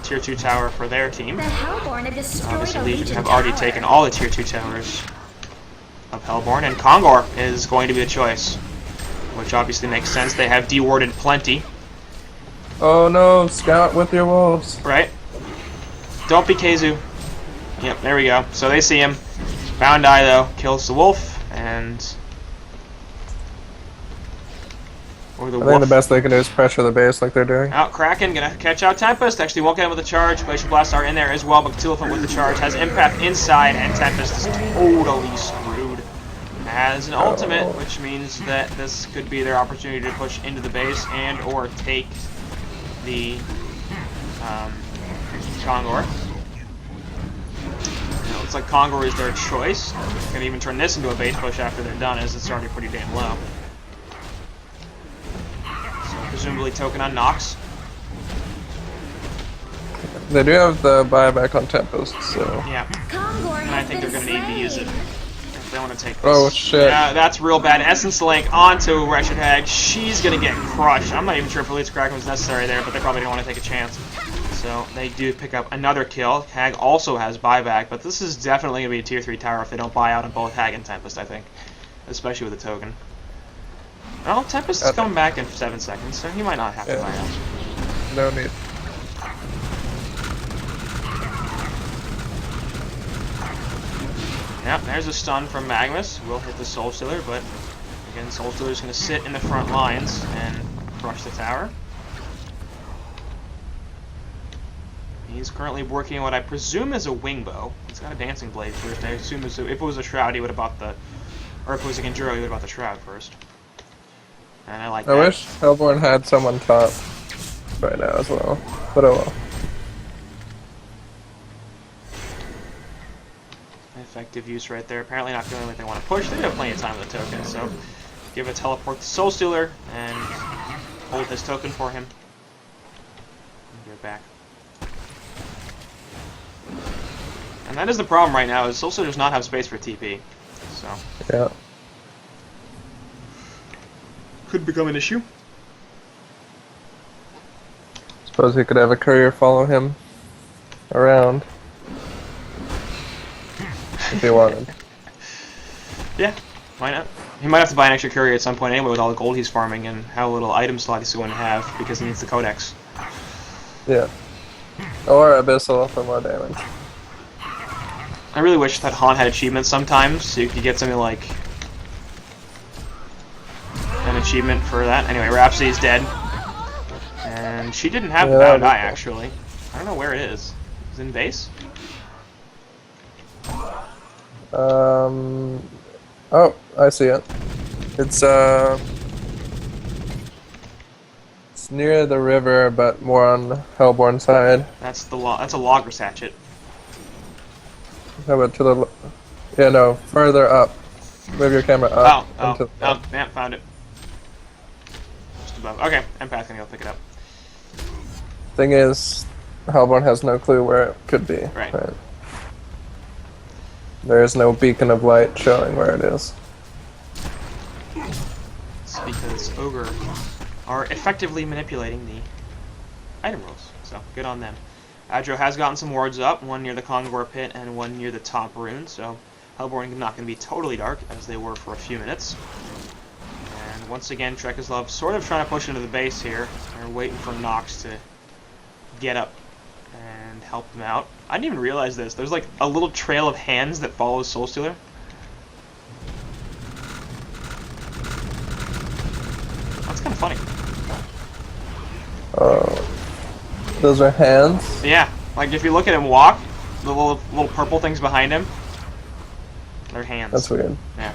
S1: tier 2 tower for their team.
S4: The Hellborn have destroyed
S1: Obviously,
S4: a
S1: Legion
S4: Legion
S1: have already
S4: tower.
S1: taken all the tier 2 towers of Hellborn, and Kongor is going to be the choice, which obviously makes sense. They have dewarded plenty,
S3: Oh no, scout with your wolves.
S1: right? Don't be Keizu. Yep, there we go. So they see him. Bound Eye, though, kills the wolf, and... Or the
S3: I think
S1: wolf.
S3: the best they can do is pressure the base like they're doing.
S1: Out Kraken, gonna catch out Tempest. Actually won't get him with a charge. Glacial Blast are in there as well, but Cthulhu with the charge has impact inside, and Tempest is totally screwed. Has an ultimate, which means that this could be their opportunity to push into the base and or take the Kongor. It looks like Kongor is their choice. Can even turn this into a base push after they're done, as it's already pretty damn low. Presumably token on Nox.
S3: They do have the buyback on Tempest, so...
S1: Yeah,
S4: Kongor
S1: and I
S4: has
S1: think
S4: been
S1: they're going to need to use it
S4: slain.
S1: if they want to take this.
S3: Oh, shit.
S1: Yeah, that's real bad. Essence Link onto Wretched Hag. She's going to get crushed. I'm not even sure if Elite's Kraken was necessary there, but they probably didn't want to take a chance. So they do pick up another kill. Hag also has buyback, but this is definitely going to be a tier 3 tower if they don't buy out on both Hag and Tempest, I think. Especially with the token. Well, Tempest is coming back in 7 seconds, so he might not have to buy out.
S3: No need.
S1: Yep, there's a stun from Magnus. Will hit the Soul Stealer, but again, Soul Stealer's going to sit in the front lines and crush the tower. He's currently working what I presume is a wing bow. He's got a dancing blade first. I assume if it was a shroud, he would have bought the, or if it was a Genjuro, he would have bought the shroud first. And I like that.
S3: I wish Hellborn had someone top right now as well, but oh well.
S1: Effective use right there. Apparently not feeling like they want to push. They have plenty of time with the token, so give a teleport to Soul Stealer and hold his token for him. And get it back. And that is the problem right now, is Soul Stealer does not have space for TP. So
S3: Yeah.
S1: could become an issue.
S3: Suppose he could have a courier follow him around. If he wanted.
S1: Yeah, why not? He might have to buy an extra courier at some point anyway with all the gold he's farming and how little item slot he's going to have because he needs the codex.
S3: Yeah. Or Abyssal for more damage.
S1: I really wish that HoN had achievements sometimes, so you could get something like an achievement for that. Anyway, Rhapsody's dead. And she didn't have the bound eye, actually. I don't know where it is. Is it in base?
S3: Oh, I see it. It's near the river, but more on Hellborn side.
S1: That's that's a logger's hatchet.
S3: How about to the... Yeah, no, further up. Move your camera up.
S1: Yeah, found it. Just above. Okay, Empath gonna go pick it up.
S3: Thing is, Hellborn has no clue where it could be.
S1: Right.
S3: There is no beacon of light showing where it is.
S1: It's because Ogre are effectively manipulating the item rules, so good on them. Adro has gotten some wards up, one near the Kongor pit and one near the top rune, so Hellborn is not going to be totally dark, as they were for a few minutes. And And once again, Shrek is Love sort of trying to push into the base here. They're waiting for Nox to get up and help them out. I didn't even realize this. There's like a little trail of hands that follows Soul Stealer. That's kind of funny.
S3: Those are hands?
S1: Yeah, like if you look at him walk, the little purple things behind him, they're hands.
S3: That's weird.
S1: Yeah.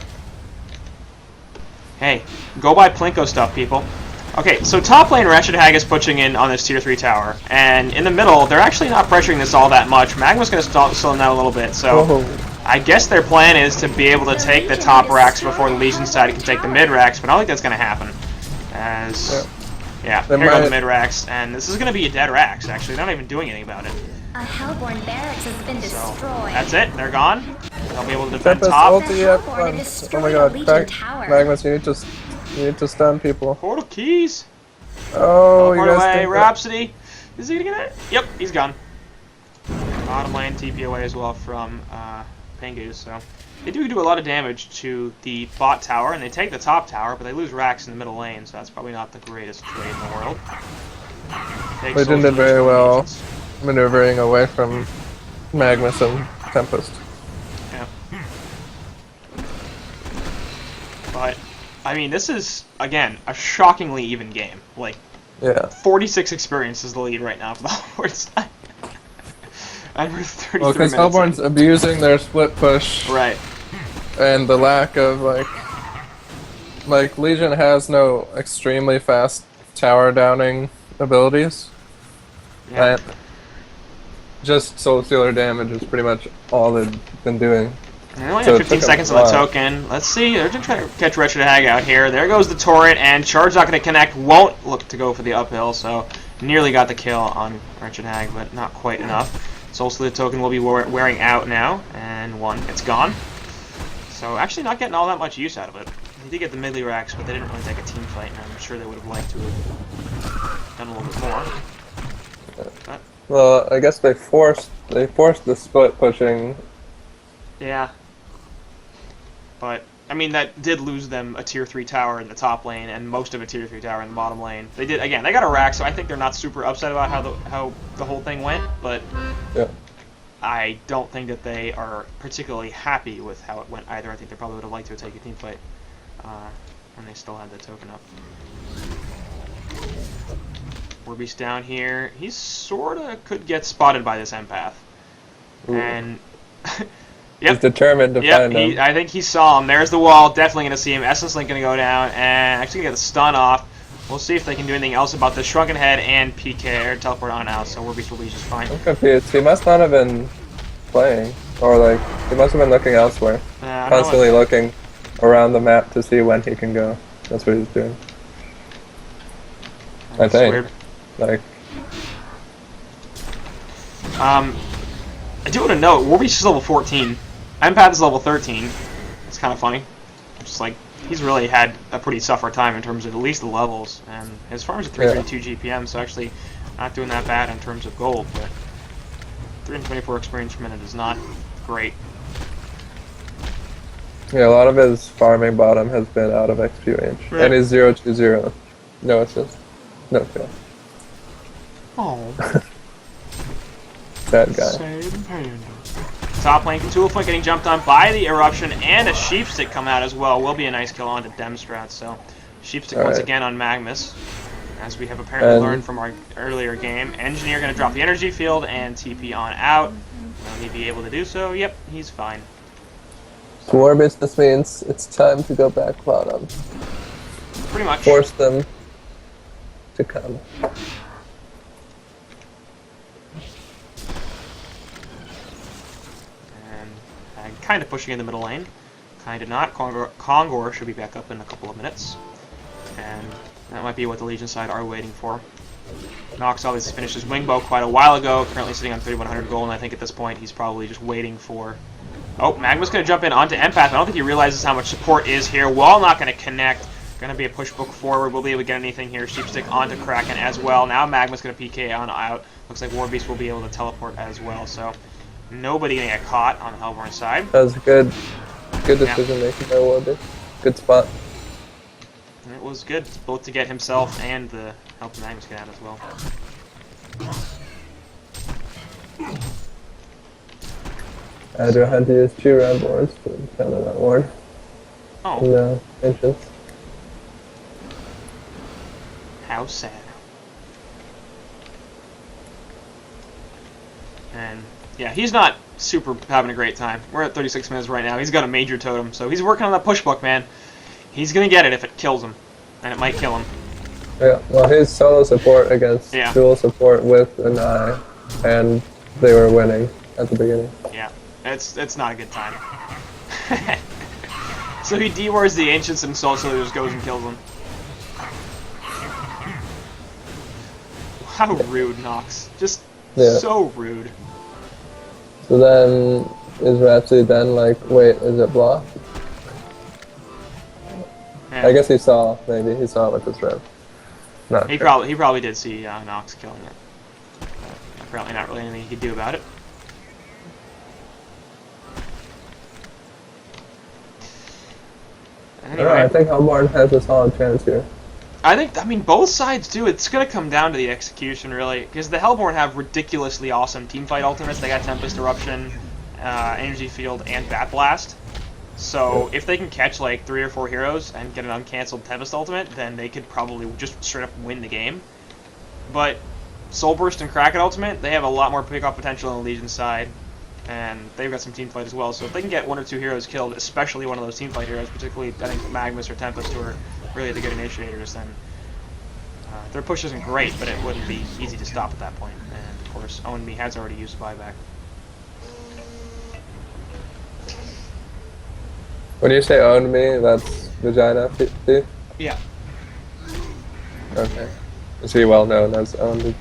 S1: Hey, go buy Plinko stuff, people. Okay, so top lane Wretched Hag is pushing in on this tier 3 tower, and in the middle, they're actually not pressuring this all that much. Magma's going to slow them down a little bit, so I guess their plan is to be able to take the top racks before the Legion side can take the mid racks, but I don't think that's going to happen. As, yeah, here go the mid racks, and this is going to be a dead racks, actually. They're not even doing anything about it.
S4: A Hellborn barracks has been destroyed.
S1: That's it, they're gone. They'll be able to defend top.
S3: Oh my god, Magnus, you need to stun people.
S1: Portal keys.
S3: Oh, you guys
S1: away,
S3: think
S1: Rhapsody. Is he gonna get it? Yep, he's gone. Bottom lane TP away as well from Pengu, so they do a lot of damage to the bot tower, and they take the top tower, but they lose racks in the middle lane, so that's probably not the greatest trade in the world.
S3: They did very well maneuvering away from Magnus and Tempest.
S1: Yeah. But I mean, this is, again, a shockingly even game. Like,
S3: yeah.
S1: 46 experience is the lead right now for the Hellborn side. And we're 33
S3: well, because
S1: minutes
S3: Hellborn's abusing their split push.
S1: Right.
S3: And the lack of, like, Legion has no extremely fast tower downing abilities.
S1: Yeah.
S3: And just Soul Stealer damage is pretty much all they've been doing.
S1: They only have 15 seconds on the token. Let's see, they're just trying to catch Wretched Hag out here. There goes the turret, and Charge not going to connect. Won't look to go for the uphill, so nearly got the kill on Wretched Hag, but not quite enough. Soul Stealer token will be wearing out now, and it's gone. So actually not getting all that much use out of it. They did get the mid racks, but they didn't really take a team fight, and I'm sure they would have liked to have done a little bit more. But,
S3: well, I guess they forced the split pushing.
S1: Yeah. But, I mean, that did lose them a tier 3 tower in the top lane and most of a tier 3 tower in the bottom lane. They did, again, they got a rack, so I think they're not super upset about how the whole thing went, but
S3: yeah.
S1: I don't think that they are particularly happy with how it went either. I think they probably would have liked to take a team fight when they still had the token up. Warbeast down here. He sort of could get spotted by this empath. Ooh. And... Yep.
S3: He's determined to find him.
S1: I think he saw him. There's the wall. Definitely going to see him. Essence Link going to go down and actually get the stun off. We'll see if they can do anything else about the Shrunken Head and PK or teleport on out. So Warbeast will be just fine.
S3: I'm confused. He must not have been playing, or like he must have been looking elsewhere. Constantly looking around the map to see when he can go. That's what he's doing. I think. Weird. Like.
S1: I do want to note, Warbeast is level 14. Empath is level 13. It's kind of funny. Just like, he's really had a pretty suffer time in terms of at least the levels. And his farm's at 332 GPM, so actually not doing that bad in terms of gold, but 324 experience per minute is not great.
S3: Yeah, a lot of his farming bottom has been out of XP range. Right. And he's 0-2-0. No assist. No kill.
S1: Oh.
S3: That guy.
S1: Top lane, Cthulhu getting jumped on by the Eruption, and a Sheepstick come out as well. Will be a nice kill onto Demstrat, so Sheepstick once again on Magnus. As we have apparently learned from our earlier game. Engineer going to drop the energy field and TP on out. Will he be able to do so? Yep, he's fine.
S3: So Warbeast, this means it's time to go back bottom.
S1: Pretty much.
S3: Force them to come.
S1: Kind of pushing in the middle lane. Kind of not. Kongor should be back up in a couple of minutes. And that might be what the Legion side are waiting for. Nox obviously finished his Wingbow quite a while ago, currently sitting on 3,100 gold, and I think at this point he's probably just waiting for... Oh, Magma's going to jump in onto Empath. I don't think he realizes how much support is here. Wall not going to connect. Going to be a push book forward. We'll be able to get anything here. Sheepstick onto Kraken as well. Now Magma's going to PK on out. Looks like Warbeast will be able to teleport as well, so... Nobody gonna get caught on the Hellborn side.
S3: That was good decision making by Warbeast. Good spot.
S1: And it was good, both to get himself and the help Magnus get out as well.
S3: Adra had to use 2 red boards to counter that ward.
S1: Oh.
S3: In the entrance.
S1: How sad. And yeah, he's not super having a great time. We're at 36 minutes right now. He's got a major totem, so he's working on that push book, man. He's gonna get it if it kills him, and it might kill him.
S3: Yeah, well, his solo support against dual support with an eye, and they were winning at the beginning.
S1: Yeah, it's not a good time. So he de-wars the Ancients and also just goes and kills them. How rude, Nox. Just so rude.
S3: So then, is Rhapsody then like, wait, is it blocked?
S1: Yeah.
S3: I guess he saw, maybe. He saw it with his rep.
S1: He probably did see Nox killing it. But apparently not really anything he could do about it. Anyway,
S3: I think Hellborn has a solid chance here.
S1: I mean, both sides do. It's going to come down to the execution, really. Because the Hellborn have ridiculously awesome teamfight ultimates. They got Tempest Eruption, Energy Field, and Bat Blast. So if they can catch like 3 or 4 heroes and get an uncancelled Tempest ultimate, then they could probably just straight up win the game. But Soul Burst and Kraken ultimate, they have a lot more pickoff potential on the Legion side. And they've got some teamfight as well. So if they can get 1 or 2 heroes killed, especially one of those teamfight heroes, particularly I think Magnus or Tempest, who are really the good initiators, then their push isn't great, but it wouldn't be easy to stop at that point. And of course, Own Me has already used buyback.
S3: When you say own me, that's Vagina Thief?
S1: Yeah.
S3: Okay. Is he well known as owned?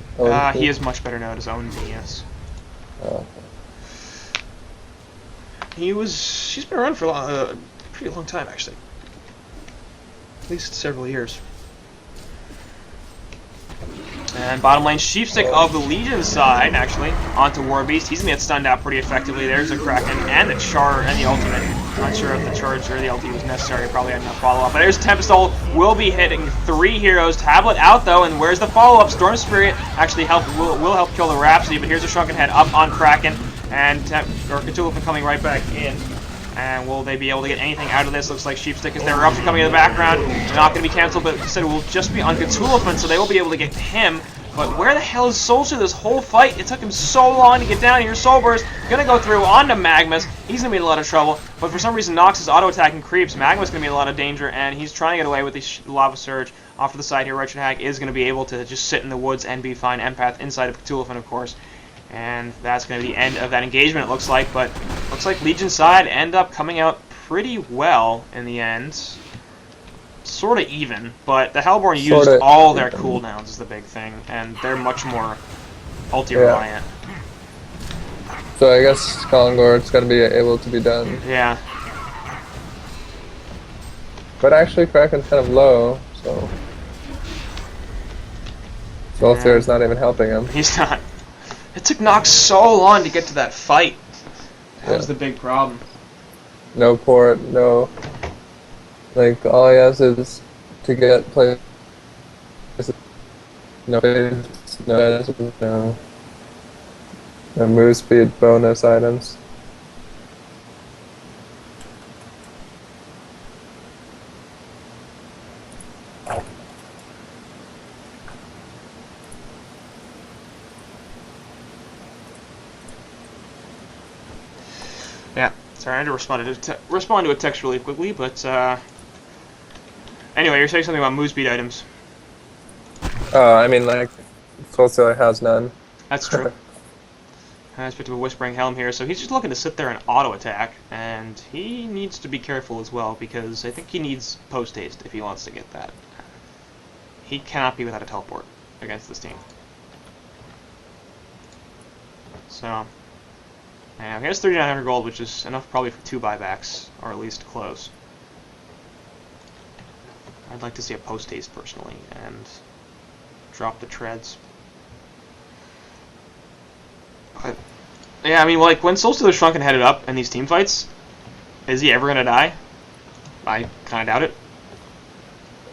S1: He is much better known as Own Me, yes.
S3: Oh, okay.
S1: She's been around for a pretty long time, actually. At least several years. And bottom lane, Sheepstick of the Legion side, actually, onto Warbeast. He's gonna get stunned out pretty effectively. There's the Kraken and the Char and the ultimate. Not sure if the charge or the ulti was necessary. Probably had enough follow-up. But there's Tempest Ult. Will be hitting 3 heroes. Tablet out, though, and where's the follow-up? Storm Spirit actually will help kill the Rhapsody, but here's a Shrunken Head up on Kraken. And Cthulhu coming right back in. And will they be able to get anything out of this? Looks like Sheepstick is there. Eruption coming in the background. Not going to be cancelled, but instead it will just be on Cthulhu, so they will be able to get him. But where the hell is Soulster this whole fight? It took him so long to get down here. Soul Burst gonna go through onto Magnus. He's gonna be in a lot of trouble. But for some reason, Nox is auto-attacking creeps. Magnus gonna be in a lot of danger, and he's trying to get away with the Lava Surge. Off to the side here, Wretched Hag is gonna be able to just sit in the woods and be fine. Empath inside of Cthulhu, of course. And that's going to be the end of that engagement, it looks like. But looks like Legion side end up coming out pretty well in the end. Sort of even, but the Hellborn used all their cooldowns is the big thing, and they're much more ulti-reliant.
S3: So I guess Kalangor's going to be able to be done.
S1: Yeah.
S3: But actually Kraken's kind of low, so... Soulster is not even helping him.
S1: He's not. It took Nox so long to get to that fight. That was the big problem. No
S3: port, no... Like, all he has is to get play... No move speed bonus items.
S1: Yeah, sorry, I had to respond to a text really quickly, but anyway, you're saying something about move speed items.
S3: Oh, I mean, like, Soulster has none.
S1: That's true. I picked up a Whispering Helm here, so he's just looking to sit there and auto-attack, and he needs to be careful as well, because I think he needs post-haste if he wants to get that. He cannot be without a teleport against this team. So... yeah, he has 3,900 gold, which is enough probably for 2 buybacks, or at least close. I'd like to see a post-haste personally, and drop the treads. But, yeah, I mean, like, when Soulster the Shrunken headed up in these team fights, is he ever going to die? I kind of doubt it.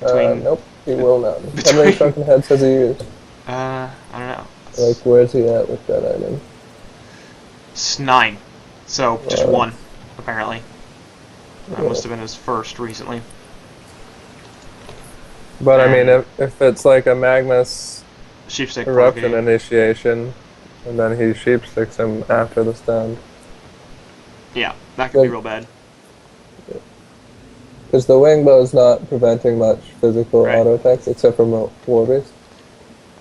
S1: Between,
S3: Nope, he will not. How many shrunken heads has he used?
S1: I don't know.
S3: Like, where's he at with that item?
S1: It's 9. So, just
S3: Wow.
S1: 1, apparently. That
S3: Yeah.
S1: must have been his first recently.
S3: But I mean,
S1: And-
S3: if it's like a Magnus
S1: Sheepstick
S3: eruption
S1: provocating.
S3: initiation, and then he sheepsticks him after the stand.
S1: Yeah, that could be real bad.
S3: Because the wing bow is not preventing much physical
S1: Right.
S3: auto attacks except for War Beast.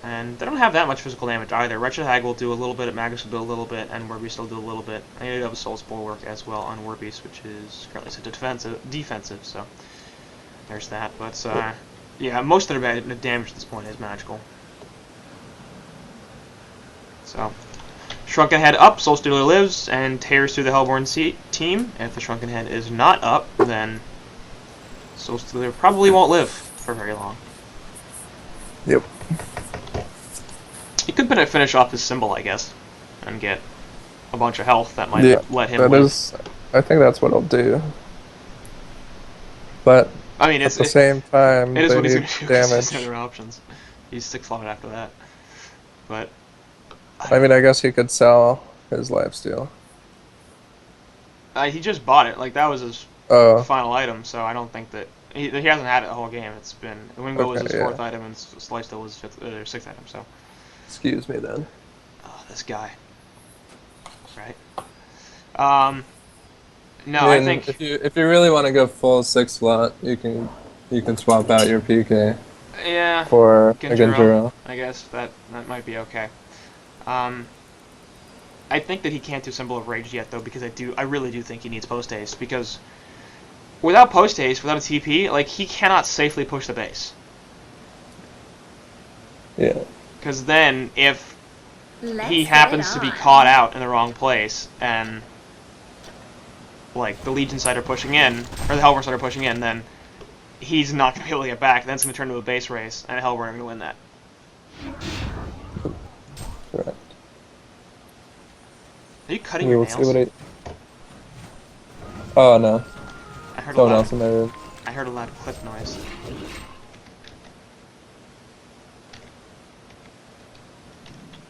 S1: And they don't have that much physical damage either. Wretched Hag will do a little bit, Magus will do a little bit, and Warbeast will do a little bit. And you have a Soul's Bulwark as well on Warbeast, which is currently set to defensive, so there's that. But yeah, most of their damage at this point is magical. So, Shrunken Head up, Soul Stealer lives, and tears through the Hellborn team. If the Shrunken Head is not up, then Soul Stealer probably won't live for very long.
S3: Yep.
S1: He could finish off his symbol, I guess, and get a bunch of health that might let him
S3: that
S1: win.
S3: I think that's what he'll do. But
S1: I mean,
S3: at the same time,
S1: it is
S3: they
S1: what he's
S3: need
S1: going to do. 'Cause
S3: damage.
S1: there's no other options. He's 6-slotted after that. But
S3: I mean, I guess he could sell his lifesteal.
S1: he just bought it. Like, that was his
S3: Oh,
S1: final item, so I don't think that he hasn't had it the whole game. It's been Wingo was
S3: Okay,
S1: his 4th
S3: yeah.
S1: item, and Lifesteal was his 6th item. So,
S3: excuse me then.
S1: oh, this guy, right? No,
S3: I
S1: I
S3: mean,
S1: think
S3: if you really want to go full 6 slot, you can swap out your PK
S1: yeah.
S3: for a
S1: Genjuro,
S3: Genjuro.
S1: I guess that might be okay. I think that he can't do Symbol of Rage yet though, because I really do think he needs post haste, because without post haste, without a TP, like, he cannot safely push the base.
S3: Yeah.
S1: Because then if
S4: Let's
S1: he
S4: get
S1: happens to be
S4: on.
S1: caught out in the wrong place and like the Legion side are pushing in, or the Hellborn side are pushing in, then he's not going to be able to get back. Then it's going to turn into a base race, and Hellborn are going to win that.
S3: Correct.
S1: Are you cutting
S3: We
S1: your
S3: will
S1: nails?
S3: see what I. Oh no.
S1: I heard
S3: Someone
S1: a
S3: else
S1: loud,
S3: in my room.
S1: I heard a loud click noise.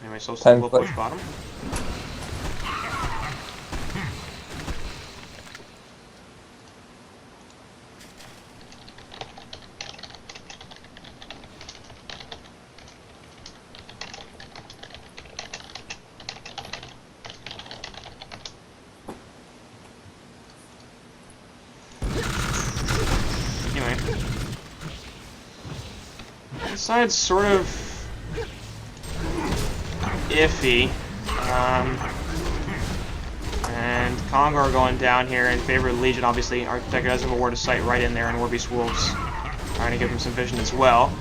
S1: Anyway, so
S3: Time
S1: we'll
S3: click.
S1: push bottom. Anyway, this side's sort of iffy. And Kongor going down here in favor of the Legion, obviously. Architect does have a Ward of Sight right in there, and Warbeast Wolves trying to give him some vision as well.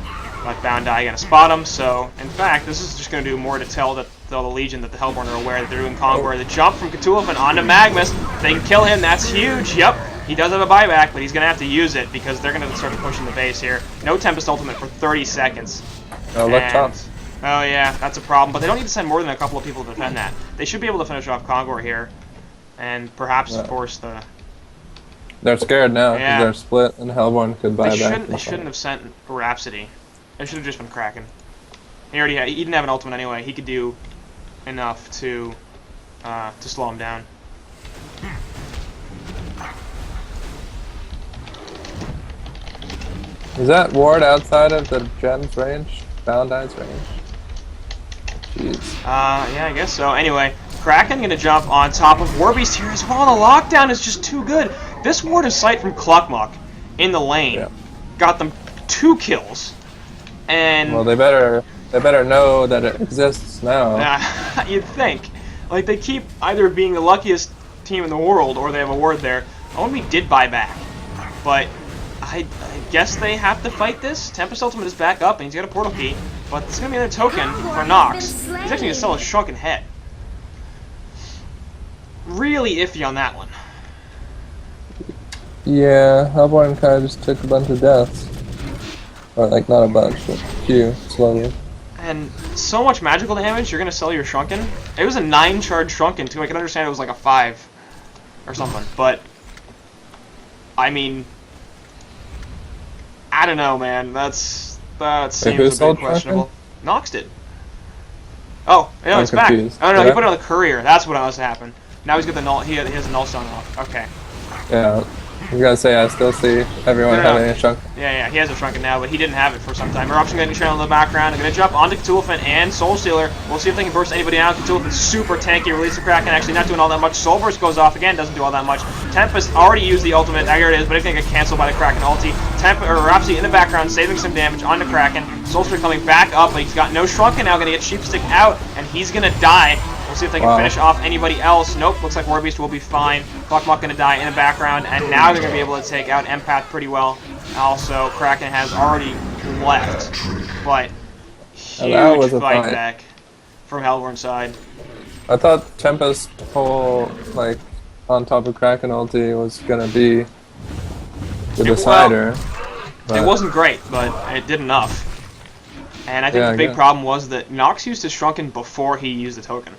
S1: But Bound Eye gonna spot him, so in fact, this is just gonna do more to tell the Legion that the Hellborn are aware that they're doing Kongor. The jump from Cthulhu onto Magnus, they can kill him, that's huge, yep. He does have a buyback, but he's gonna have to use it because they're gonna start pushing the base here. No Tempest Ultimate for 30 seconds.
S3: Oh, look
S1: And-
S3: top.
S1: Oh yeah, that's a problem, but they don't need to send more than a couple of people to defend that. They should be able to finish off Kongor here, and perhaps
S3: Yeah.
S1: force the...
S3: They're scared now because
S1: Yeah.
S3: they're split, and Hellborn could buy
S1: They
S3: back.
S1: shouldn't have sent Rhapsody. They should have just been Kraken. He didn't have an ultimate anyway. He could do enough to slow him down.
S3: Is that ward outside of the Gen's range? Bound Eye's range? Jeez.
S1: Yeah, I guess so. Anyway, Kraken gonna jump on top of Warbeast here as well. The lockdown is just too good. This Ward of Sight from Cluckmuck in the lane
S3: Yeah.
S1: got them 2 kills. And
S3: Well, they better know that it exists now.
S1: you'd think. Like, they keep either being the luckiest team in the world or they have a ward there. Omni did buy back. But I guess they have to fight this. Tempest Ultimate is back up and he's got a portal key. But it's going to be another token for Nox. He's actually going to sell a Shrunken Head. Really iffy on that one.
S3: Yeah, Hellborn kind of just took a bunch of deaths. Or, like, not a bunch, but a few, slowly.
S1: And so much magical damage, you're going to sell your Shrunken? It was a 9 charge Shrunken too. I can understand it was like a 5 or something. But, I mean, don't know, man. That
S3: Wait,
S1: seems
S3: who
S1: a bit
S3: sold
S1: questionable. Nox did. Oh, no,
S3: I'm
S1: it's back.
S3: confused.
S1: Oh no,
S3: Did
S1: he
S3: I?
S1: put it on the courier. That's what must happen. Now he's got the null. He has a null stone off. Okay.
S3: Yeah. I'm gonna say I still see everyone
S1: No.
S3: having a chunk.
S1: Yeah, he has it shrunken now, but he didn't have it for some time. Eruption getting channeled in the background. I'm going to jump onto Cthulhufen and Soul Stealer. We'll see if they can burst anybody out. Cthulhufen's super tanky. Release the Kraken, actually not doing all that much. Soul Burst goes off again, doesn't do all that much. Tempest already used the ultimate. Here it is, but it's going to get canceled by the Kraken ulti. Rhapsody in the background, saving some damage on the Kraken. Soul Stealer coming back up, but he's got no shrunken now. Going to get Sheepstick out, and he's going to die. We'll see if they can finish off anybody else. Nope, looks like Warbeast will be fine. Clockmok going to die in the background, and now they're going to be able to take out Empath pretty well. Also, Kraken has already left, but huge fight back from Hellborn's side.
S3: I thought Tempest whole, like, on top of Kraken ulti was gonna be the decider.
S1: It wasn't great, but it did enough. And I think the big problem was that Nox used his Shrunken before he used the token.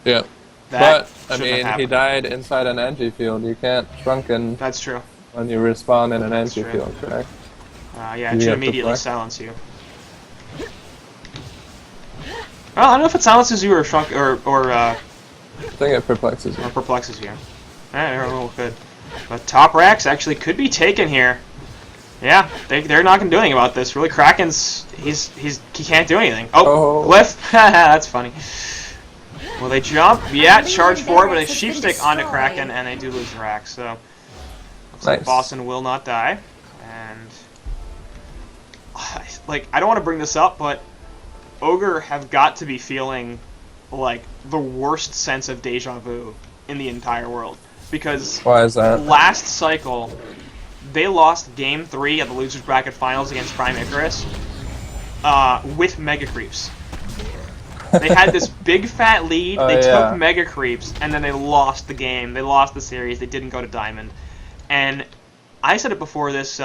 S3: Yeah.
S1: That
S3: but, I mean, he died inside an energy field. You can't Shrunken
S1: That's true.
S3: when you respawn in an energy field, correct?
S1: Yeah, it should immediately silence you. Well, I don't know if it silences you or
S3: I think it perplexes you.
S1: or perplexes you. I don't know, good. But top racks actually could be taken here. Yeah, they're not gonna do anything about this. Really, Kraken's he can't do anything. Oh. Glyph. That's funny. Well, they jump. Yeah, charge forward, but a Sheepstick onto Kraken, and they do lose the rack. So looks like Boston will not die. And like, I don't want to bring this up, but Ogre have got to be feeling like the worst sense of deja vu in the entire world, because
S3: why is that?
S1: Last cycle they lost Game 3 at the Losers Bracket Finals against Prime Icarus with Mega Creeps. They had this big fat lead, they took Mega Creeps, and then they lost the game. They lost the series, they didn't go to Diamond. And I said it before this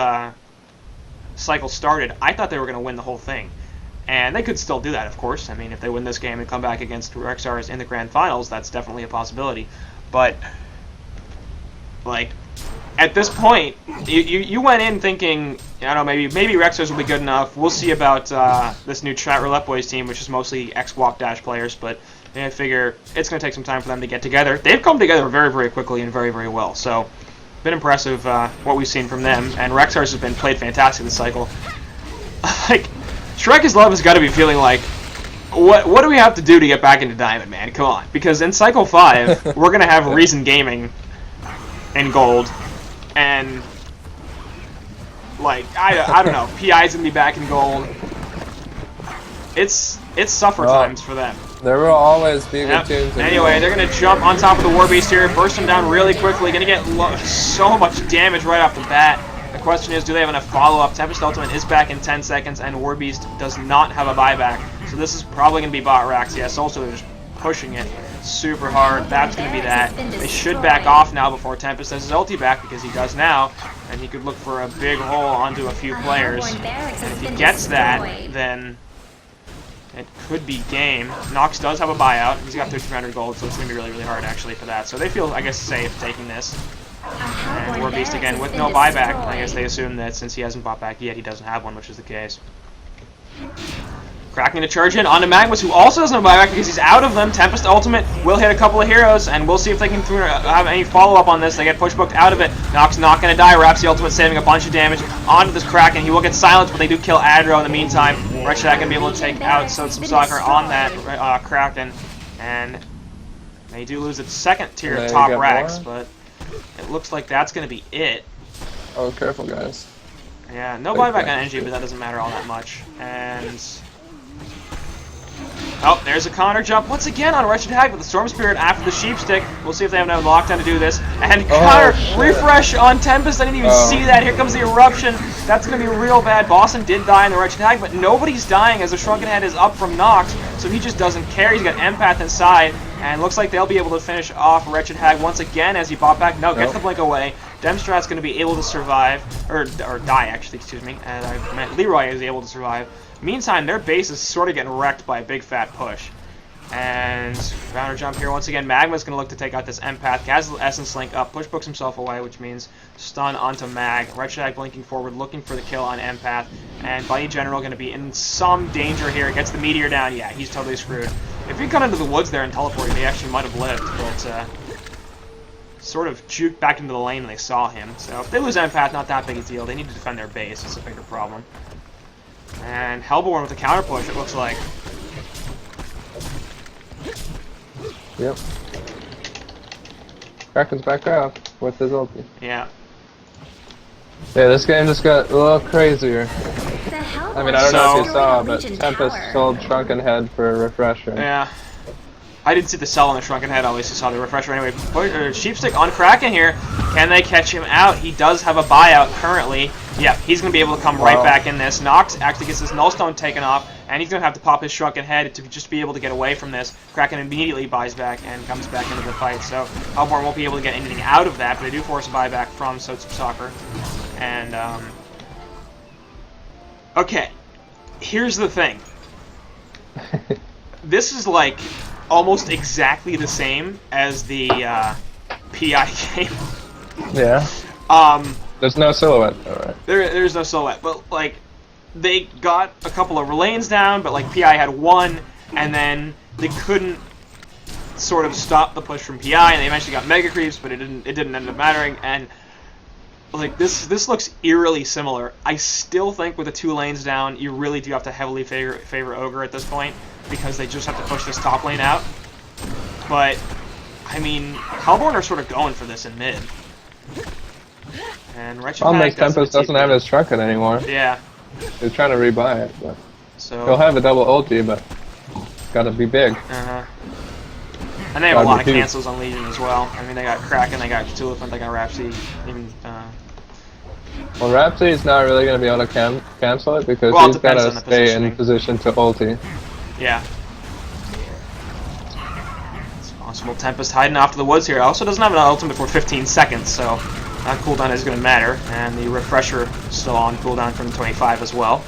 S1: cycle started, I thought they were going to win the whole thing. And they could still do that, of course. I mean, if they win this game and come back against Rexars in the Grand Finals, that's definitely a possibility. But, like, at this point, you went in thinking, I don't know, maybe Rexars will be good enough. We'll see about this new ChatroulleteboyZ team, which is mostly ex-Walk Dash players, but I figure it's going to take some time for them to get together. They've come together very, very quickly and very, very well. So, been impressive what we've seen from them. And Rexars has been played fantastic this cycle. Like, Shrek is Love has got to be feeling like, what do we have to do to get back into Diamond, man? Come on. Because in Cycle 5, we're going to have Reason Gaming in gold. And, like, I don't know. PI's going to be back in gold. It's suffer times for them.
S3: There will always be good teams.
S1: Anyway, they're going to jump on top of the Warbeast here, burst him down really quickly. Going to get so much damage right off the bat. The question is, do they have enough follow-up? Tempest Ultimate is back in 10 seconds, and Warbeast does not have a buyback. So this is probably going to be bot racks. Yes, also they're just pushing it super hard. That's going to be that. They should back off now before Tempest has his ulti back, because he does now, and he could look for a big hole onto a few players. And if he gets that, then it could be game. Nox does have a buyout. He's got 3,300 gold, so it's going to be really, really hard, actually, for that. So they feel, I guess, safe taking this. And Warbeast again with no buyback. I guess they assume that since he hasn't bought back yet, he doesn't have one, which is the case. Kraken to charge in onto Magmus, who also doesn't have a buyback because he's out of them. Tempest Ultimate will hit a couple of heroes, and we'll see if they can have any follow-up on this. They get push-booked out of it. Nox not going to die. Rhapsody Ultimate saving a bunch of damage onto this Kraken. He will get silenced, but they do kill Adro in the meantime. Wretched Hag going to be able to take out some soccer on that Kraken, and they do lose its second tier of top racks, but it looks like that's going to be it.
S3: Oh, careful, guys.
S1: Yeah, no buyback on energy, but that doesn't matter all that much. And oh, there's a counter jump once again on Wretched Hag with the Storm Spirit after the Sheepstick. We'll see if they have enough lockdown to do this. And counter refresh on Tempest. I didn't even see that. Here comes the eruption. That's going to be real bad. Boston did die in the Wretched Hag, but nobody's dying as the Shrunken Head is up from Nox, so he just doesn't care. He's got Empath inside, and looks like they'll be able to finish off Wretched Hag once again as he bought back. No, gets the blink away. Demstrat's going to be able to survive, or die, actually, excuse me. And I meant Leroy is able to survive. Meantime, their base is sort of getting wrecked by a big fat push. And Founder jump here once again. Magma's going to look to take out this Empath. Gaz Essence Link up. Push books himself away, which means stun onto Mag. Red Shag blinking forward, looking for the kill on Empath. And Bunny General going to be in some danger here. Gets the Meteor down. Yeah, he's totally screwed. If he'd gone into the woods there and teleported, he actually might have lived. But sort of juked back into the lane when they saw him. So if they lose Empath, not that big a deal. They need to defend their base. It's a bigger problem. And Hellborn with a counter push, it looks like.
S3: Yep. Kraken's back up with his ulti.
S1: Yeah.
S3: Yeah, this game just got a little crazier.
S4: The Hellborn
S3: I mean, I don't know if you
S4: destroyed
S3: saw,
S4: a
S3: but
S4: Legion
S3: Tempest
S4: tower.
S3: sold Shrunken Head for a refresher.
S1: Yeah. I didn't see the sell on the Shrunken Head, I always saw the refresher anyway. Sheepstick on Kraken here. Can they catch him out? He does have a buyout currently. Yeah, he's going to be able to come right back in this. Nox actually gets his Nullstone taken off, and he's going to have to pop his Shrunken Head to just be able to get away from this. Kraken immediately buys back and comes back into the fight, so Hellborn won't be able to get anything out of that, but they do force a buyback from Soccer. And, okay, here's the thing. This is like almost exactly the same as the PI game.
S3: Yeah. There's no silhouette though, right?
S1: There's no silhouette, but like they got a couple of lanes down, but like PI had one, and then they couldn't sort of stop the push from PI, and they eventually got mega creeps, but it didn't end up mattering. And like this looks eerily similar. I still think with the 2 lanes down, you really do have to heavily favor Ogre at this point, because they just have to push this top lane out. But I mean, Hellborn are sort of going for this in mid. And Wretched
S3: Problem is
S1: Panic
S3: Tempest doesn't have his Shrunken anymore.
S1: Yeah.
S3: He's trying to rebuy it, but
S1: So
S3: he'll have a double ulti, but it's gotta be big.
S1: Uh-huh. And they have a lot of cancels on Legion as well. I mean, they got Kraken, they got Cthulhu, they got Rhapsody, even,
S3: Well, Rhapsody's not really gonna be able to cancel it because
S1: Well, it
S3: he's
S1: depends
S3: gotta
S1: on the
S3: stay in
S1: positioning.
S3: position to ulti.
S1: yeah. It's possible. Tempest hiding off to the woods here. Also doesn't have an ultimate for 15 seconds, so that cooldown is going to matter. And the refresher still on cooldown from 25 as well.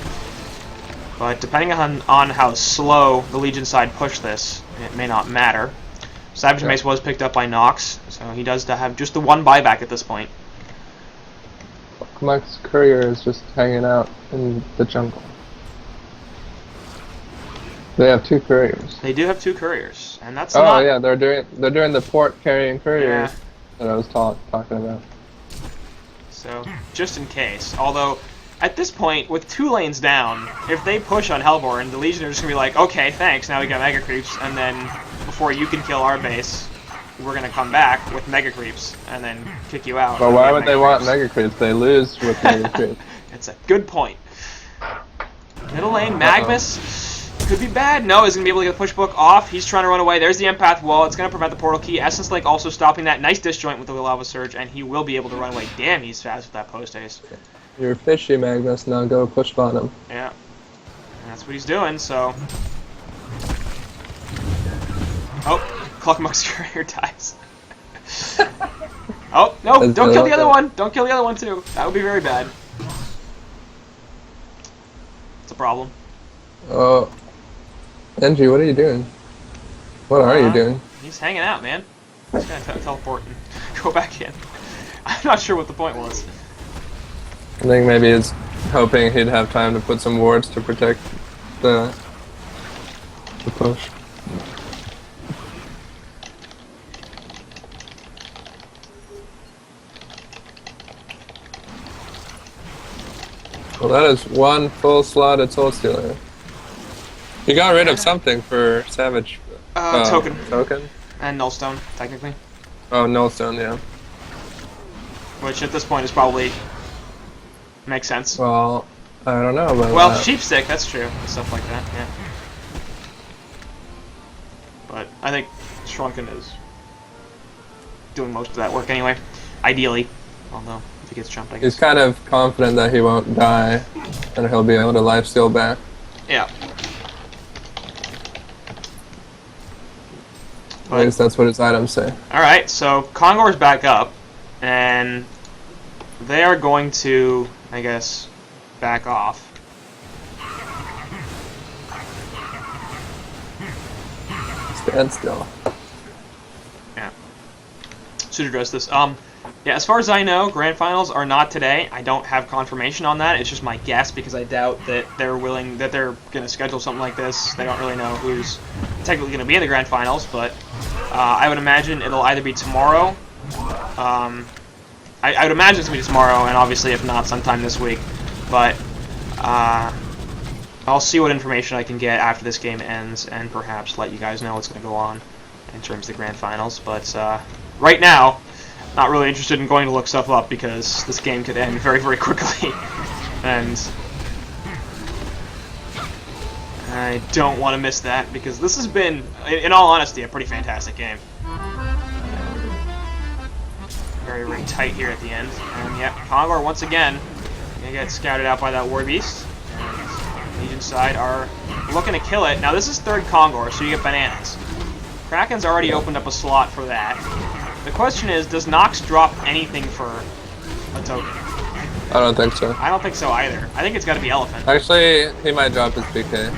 S1: But depending on how slow the Legion side push this, it may not matter. Savage Mace was picked up by Nox, so he does have just the 1 buyback at this point.
S3: Mike's courier is just hanging out in the jungle. They have 2 couriers.
S1: They do have 2 couriers, and that's
S3: Oh
S1: not...
S3: yeah, they're doing the port carrying couriers
S1: Yeah.
S3: that I was talking about.
S1: So, just in case. Although, at this point, with 2 lanes down, if they push on Hellborn, the Legion are just going to be like, okay, thanks, now we got Mega Creeps, and then before you can kill our base, we're going to come back with Mega Creeps, and then kick you out.
S3: But why would they want Mega Creeps? They lose with Mega Creeps.
S1: It's a good point. Middle lane, Magnus. Could be bad. No, he's going to be able to get the push book off. He's trying to run away. There's the Empath wall. It's going to prevent the portal key. Essence Lake also stopping that. Nice disjoint with the Lava Surge, and he will be able to run away. Damn, he's fast with that post haste.
S3: You're fishy, Magnus. Now go push bottom.
S1: Yeah. And that's what he's doing, so... Oh, Clockmuck's courier dies. Oh, no, don't kill the other one. Don't kill the other one, too. That would be very bad. It's a problem.
S3: Oh. Engie, what are you doing? What are you doing?
S1: He's hanging out, man. He's gonna teleport and go back in. I'm not sure what the point was.
S3: I think maybe he's hoping he'd have time to put some wards to protect the push. Well, that is 1 full slotted Soul Stealer. You got rid of something for Savage.
S1: Token.
S3: Token?
S1: And Nullstone, technically.
S3: Oh, Nullstone, yeah.
S1: Which at this point is probably... makes sense.
S3: Well, I don't know about
S1: Well,
S3: that.
S1: Sheepstick, that's true. And stuff like that, yeah. But I think Shrunken is doing most of that work anyway. Ideally. Although, if he gets jumped, I guess.
S3: He's kind of confident that he won't die, and he'll be able to lifesteal back.
S1: Yeah.
S3: At least that's what his items say.
S1: Alright, so Kongor's back up, and they are going to, I guess, back off.
S3: Stand still.
S1: Yeah. Should address this. Yeah, as far as I know, grand finals are not today. I don't have confirmation on that. It's just my guess because I doubt that they're going to schedule something like this. They don't really know who's technically going to be in the grand finals, but I would imagine it'll either be tomorrow. I would imagine it's going to be tomorrow, and obviously if not, sometime this week. But I'll see what information I can get after this game ends, and perhaps let you guys know what's going to go on in terms of the grand finals. But right now, not really interested in going to look stuff up because this game could end very, very quickly. And I don't want to miss that because this has been, in all honesty, a pretty fantastic game. Very, very tight here at the end. And yeah, Kongor once again gonna get scouted out by that War Beast. And Legion side are looking to kill it. Now this is third Kongor, so you get bananas. Kraken's already opened up a slot for that. The question is, does Nox drop anything for a token?
S3: I don't think so.
S1: I don't think so either. I think it's got to be Elephant.
S3: Actually, he might drop his PK.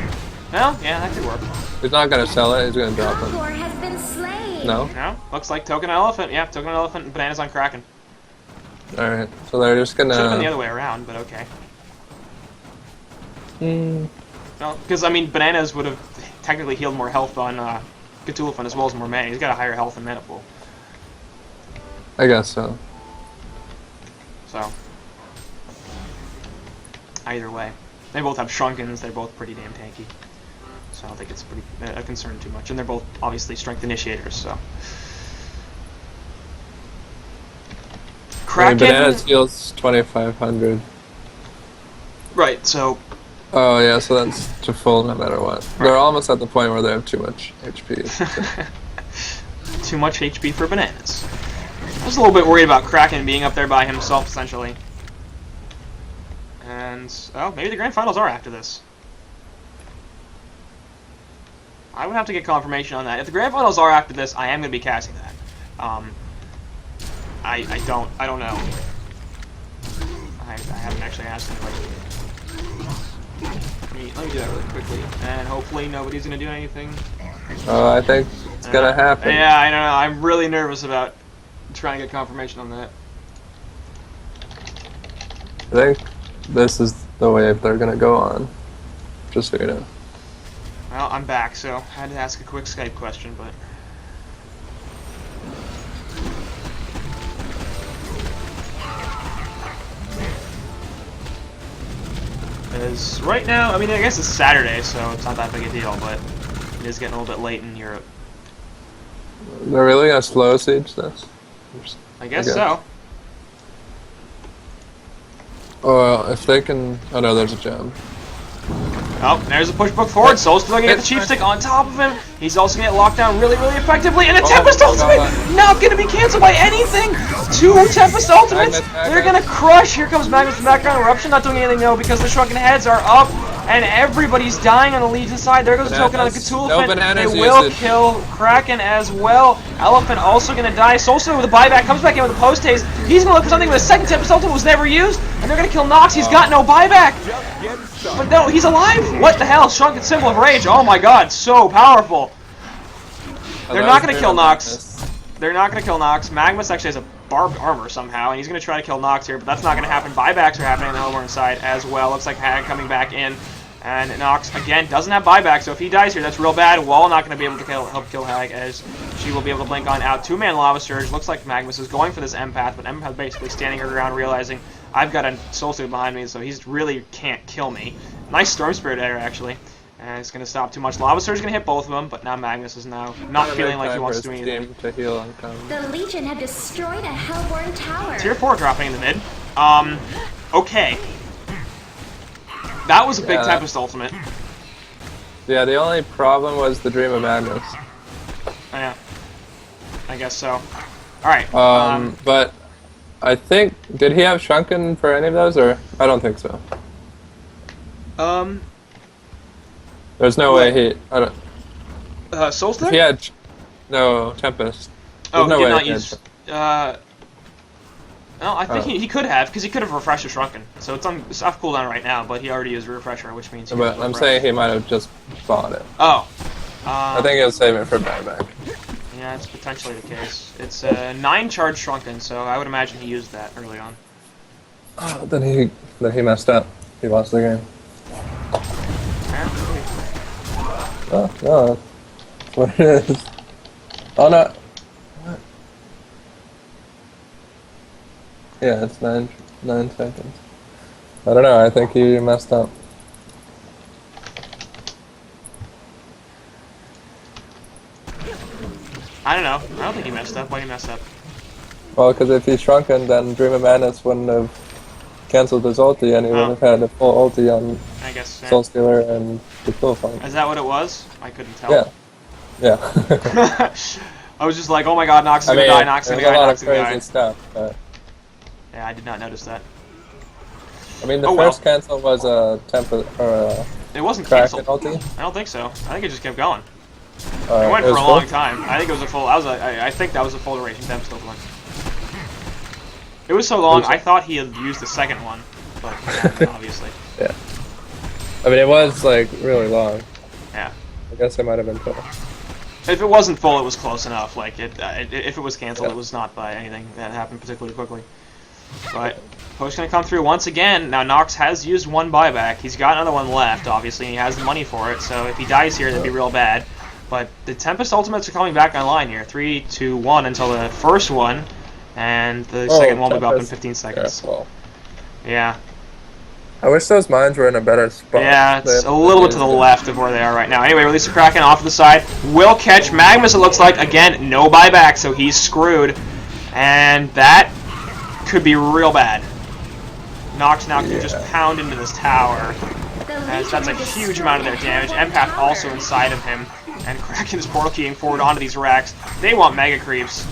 S1: Well, yeah, that could work.
S3: He's not gonna sell it, he's gonna drop it.
S4: Kongor has been slain.
S3: No?
S1: No, looks like token Elephant. Yeah, token Elephant and bananas on Kraken.
S3: Alright, so they're just gonna...
S1: Should have been the other way around, but okay. No, because, I mean, bananas would have technically healed more health on Cthulhu as well as more mana. He's got a higher health and mana pool.
S3: I guess so.
S1: So, either way. They both have Shrunkens, they're both pretty damn tanky. So I don't think it's pretty a concern too much. And they're both, obviously, strength initiators, so. Kraken...
S3: Bananas heals 2,500.
S1: Right, so...
S3: Oh yeah, so that's to full no matter what.
S1: Right.
S3: They're almost at the point where they have too much HP.
S1: Too much HP for bananas. I was a little bit worried about Kraken being up there by himself, essentially. And, oh, maybe the grand finals are after this. I would have to get confirmation on that. If the grand finals are after this, I am going to be casting that. I don't know. I haven't actually asked anybody. Let me do that really quickly, and hopefully nobody's going to do anything.
S3: I think it's gonna happen.
S1: Yeah, I don't know. I'm really nervous about trying to get confirmation on that.
S3: I think this is the wave they're gonna go on. Just so you know.
S1: Well, I'm back, so I had to ask a quick Skype question, but... Because right now, I mean, I guess it's Saturday, so it's not that big a deal, but it is getting a little bit late in Europe.
S3: They're really gonna slow siege this?
S1: I guess so.
S3: Oh, well, if they can... Oh no, there's a gem.
S1: Oh, there's a push book forward. Soul's still gonna get the cheap stick on top of him. He's also gonna get locked down really, really effectively. And a Tempest Ultimate not gonna be canceled by anything. Two Tempest Ultimates. They're gonna crush. Here comes Magnus from background eruption. Not doing anything though because the shrunken heads are up. And everybody's dying on the Legion side. There goes the token on the Cthulhu. They will kill Kraken as well. Elephant also going to die. Soulstone with a buyback. Comes back in with a post haste. He's going to look for something with a second Tempest Ultimate was never used. And they're going to kill Nox. He's got no buyback. But no, he's alive. What the hell? Shrunken Symbol of Rage. Oh my god. So powerful. They're not going to kill Nox. They're not going to kill Nox. Magnus actually has a barbed armor somehow, and he's going to try to kill Nox here, but that's not going to happen. Buybacks are happening on the Hellborn side as well. Looks like Hag coming back in. And Nox, again, doesn't have buyback, so if he dies here, that's real bad. Wall not going to be able to help kill Hag, as she will be able to blink on out. Two-man Lava Surge. Looks like Magnus is going for this Empath, but Empath basically standing her ground, realizing I've got a Soul Suit behind me, so he really can't kill me. Nice Storm Spirit there, actually. And it's going to stop too much. Lava Surge is going to hit both of them, but now Magnus is now not feeling like he wants to do anything.
S3: To heal on
S4: the Legion have destroyed a Hellborn tower.
S1: Tier 4 dropping in the mid. Okay. That was a big Tempest Ultimate.
S3: Yeah, the only problem was the Dream of Magnus.
S1: Oh, yeah. I guess so. Alright.
S3: But I think... Did he have Shrunken for any of those, or... I don't think so. There's no way he... I don't...
S1: Soulstar?
S3: He had... No, Tempest.
S1: Oh,
S3: no
S1: he did
S3: way
S1: not
S3: he had
S1: use... No, I think he could have, because he could have refreshed a Shrunken. So it's off cooldown right now, but he already used a refresher, which means...
S3: But I'm saying he might have just bought it.
S1: Oh.
S3: I think he'll save it for buyback.
S1: Yeah, it's potentially the case. It's a 9 charge shrunken, so I would imagine he used that early on.
S3: Oh, then he messed up. He lost the game.
S1: Apparently.
S3: Oh, no. That's what it is. Oh, no. What? Yeah, it's 9 seconds. I don't know, I think he messed up.
S1: I don't know. I don't think he messed up. Why did he mess up?
S3: Well, because if he's shrunken, then Dream of Madness wouldn't have cancelled his ulti, and he would have had a full ulti on
S1: I guess.
S3: Soul Stealer and the Cool Funk.
S1: Is that what it was? I couldn't tell.
S3: Yeah. Yeah.
S1: I was just like, oh my god, Nox is
S3: I
S1: gonna
S3: mean,
S1: die, Nox is
S3: there's
S1: gonna
S3: a
S1: die,
S3: lot
S1: Nox
S3: of
S1: is gonna
S3: crazy
S1: die.
S3: stuff, but
S1: Yeah, I did not notice that.
S3: I mean, the
S1: Oh, well.
S3: first cancel was a
S1: It wasn't
S3: Kraken
S1: canceled.
S3: ulti.
S1: I don't think so. I think it just kept going. It went
S3: It
S1: for
S3: was
S1: a long
S3: full?
S1: time. I think it was a full. I think that was a full duration temp still one. It was so long. I thought he had used the second one, but he hadn't, obviously.
S3: Yeah. I mean, it was like really long.
S1: Yeah.
S3: I guess it might have been full.
S1: If it wasn't full, it was close enough. Like if it was canceled,
S3: Yeah.
S1: it was not by anything that happened particularly quickly. But Post gonna come through once again. Now Nox has used one buyback. He's got another one left, obviously, and he has the money for it. So if he dies here, that'd be real bad. But the Tempest ultimates are coming back online here. 3, 2, 1 until the first one, and the second one will go up in
S3: Tempest.
S1: 15 seconds.
S3: Careful.
S1: Yeah.
S3: I wish those mines were in a better spot.
S1: Yeah,
S3: They
S1: it's
S3: have
S1: a little bit to the
S3: used it.
S1: left of where they are right now. Anyway, release the Kraken off to the side. Will catch Magmus, it looks like. Again, no buyback, so he's screwed. And that could be real bad. Nox now can just pound into this tower. As that's a huge amount of their damage. Empath also inside of him. And Kraken is portal keying forward onto these racks. They want mega creeps.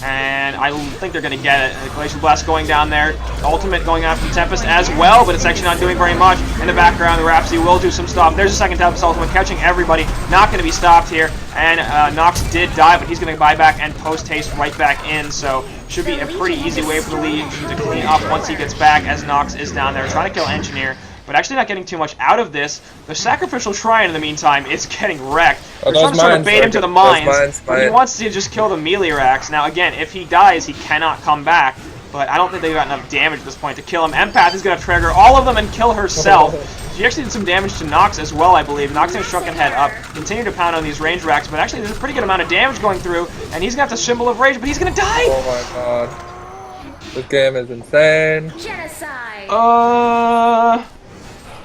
S1: And I think they're going to get it. The Glacial Blast going down there. Ultimate going after the Tempest as well, but it's actually not doing very much. In the background, the Rhapsody will do some stuff. There's a second Tempest Ultimate catching everybody. Not going to be stopped here. And Nox did die, but he's going to buy back and post-haste right back in. So should be a pretty easy way for the Legion to clean up once he gets back, as Nox is down there trying to kill Engineer. But actually not getting too much out of this. The Sacrificial Shrine, in the meantime, is getting wrecked. They're trying to sort of bait him to the mines, but he wants to just kill the melee racks. Now, again, if he dies, he cannot come back. But I don't think they've got enough damage at this point to kill him. Empath is going to trigger all of them and kill herself. She actually did some damage to Nox as well, I believe. Nox has shrunken head up, continue to pound on these range racks, but actually there's a pretty good amount of damage going through, and he's going to have the Symbol of Rage, but he's going to die!
S3: Oh my god. This game is insane.
S4: Genocide.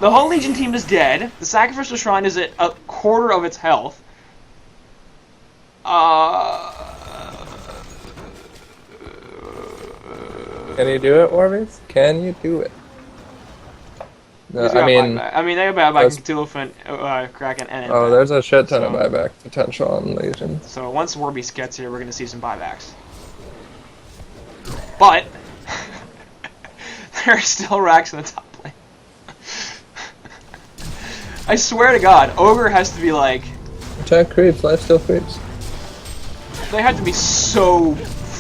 S1: The whole Legion team is dead. The Sacrificial Shrine is at a quarter of its health.
S3: Can you do it, Orbeez? Can you do it? No, I mean,
S1: they have buyback Cthulhu, Kraken, and
S3: oh,
S1: Empath.
S3: there's a shit ton of
S1: So-
S3: buyback potential on Legion.
S1: So once Warbeast gets here, we're going to see some buybacks. But there are still racks in the top lane. I swear to God, Ogre has to be like,
S3: Attack creeps, lifesteal creeps.
S1: they had to be so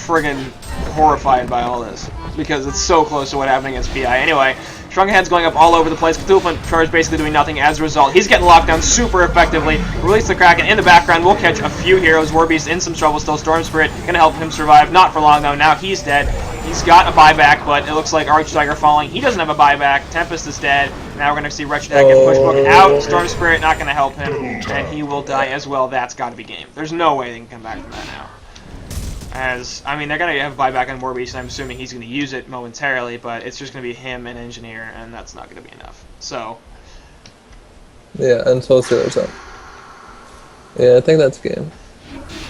S1: friggin' horrified by all this, because it's so close to what happened against PI. Anyway, Shrunken Head's going up all over the place. Cthulhu Charge basically doing nothing as a result. He's getting locked down super effectively. Release the Kraken in the background. We'll catch a few heroes. Warbeast in some trouble still. Storm Spirit gonna help him survive. Not for long though. Now he's dead. He's got a buyback, but it looks like Archtiger falling. He doesn't have a buyback. Tempest is dead. Now we're gonna see Wretched Dead get pushbooked out. Storm Spirit not gonna help him, and he will die as well. That's got to be game. There's no way they can come back from that now. As, I mean, they're going to have buyback on Warbeast, and I'm assuming he's going to use it momentarily, but it's just going to be him and Engineer, and that's not going to be enough. So,
S3: Yeah, and Soul Stealer's up. Yeah, I think that's game.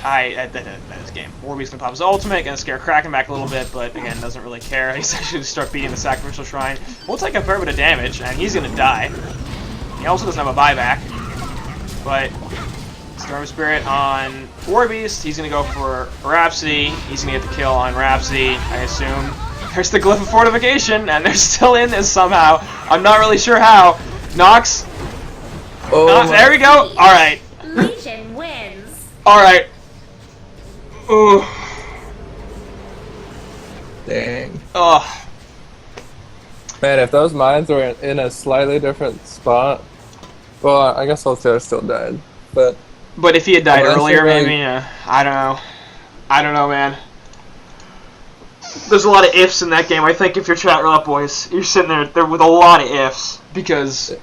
S1: that is game. Warbeast can pop his ultimate, going to scare Kraken back a little bit, but again, doesn't really care. He's actually just start beating the Sacrificial Shrine. We'll take a fair bit of damage, and he's going to die. He also doesn't have a buyback, but Storm Spirit on Warbeast. He's going to go for Rhapsody. He's going to get the kill on Rhapsody, I assume. There's the Glyph of Fortification, and they're still in this somehow. I'm not really sure how. Nox.
S3: Oh,
S1: There we go. Alright.
S4: Legion wins.
S1: Alright. Ooh.
S3: dang.
S1: Ugh.
S3: Man, if those mines were in a slightly different spot, well, I guess Soul Stealer still died, but
S1: But if he had died
S3: Well,
S1: earlier,
S3: really-
S1: maybe, I don't know. I don't know, man. There's a lot of ifs in that game. I think if you're ChatroulleteboyZ, boys, you're sitting there with a lot of ifs because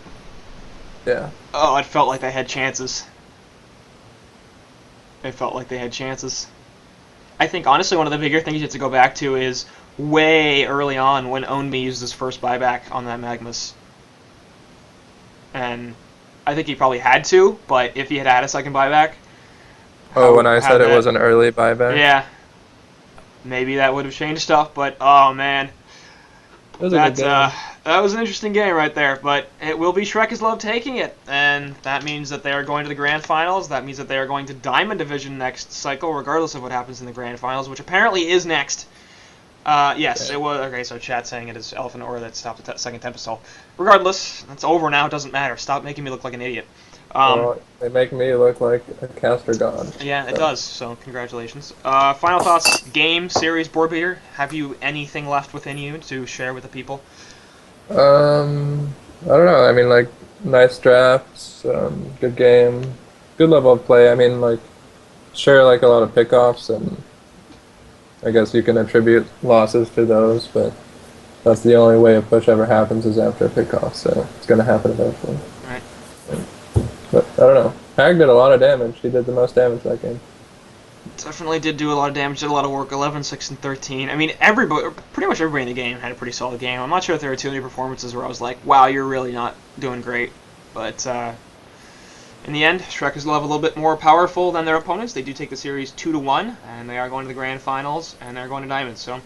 S3: Yeah.
S1: it felt like they had chances. It felt like they had chances. I think honestly one of the bigger things you have to go back to is way early on when HoN used his first buyback on that Magnus. And I think he probably had to, but if he had had a second buyback,
S3: Oh, when I
S1: how
S3: said it
S1: that-
S3: was an early buyback?
S1: yeah, maybe that would have changed stuff. But oh man,
S3: It was a good game.
S1: that was an interesting game right there. But it will be Shrek is Love taking it, and that means that they are going to the grand finals. That means that they are going to Diamond Division next cycle, regardless of what happens in the grand finals, which apparently is next. Yes,
S3: Okay.
S1: it was. Okay, so chat saying it is Elephant Aura that stopped the second Tempest Soul. Regardless, it's over now. It doesn't matter. Stop making me look like an idiot.
S3: Well, they make me look like a caster god.
S1: Yeah, it does. So congratulations. Final thoughts. Game, series, board beater. Have you anything left within you to share with the people?
S3: I don't know. I mean, like, nice drafts, good game, good level of play. I mean, like, sure, like a lot of pickoffs, and I guess you can attribute losses to those, but that's the only way a push ever happens is after a pickoff, so it's going to happen eventually.
S1: Right.
S3: But I don't know. Hag did a lot of damage. He did the most damage that game.
S1: Definitely did do a lot of damage, did a lot of work. 11, 6, and 13. I mean, everybody, pretty much everybody in the game had a pretty solid game. I'm not sure if there were too many performances where I was like, wow, you're really not doing great. But in the end, Shrek is a little bit more powerful than their opponents. They do take the series 2-1, and they are going to the grand finals, and they're going to Diamond. So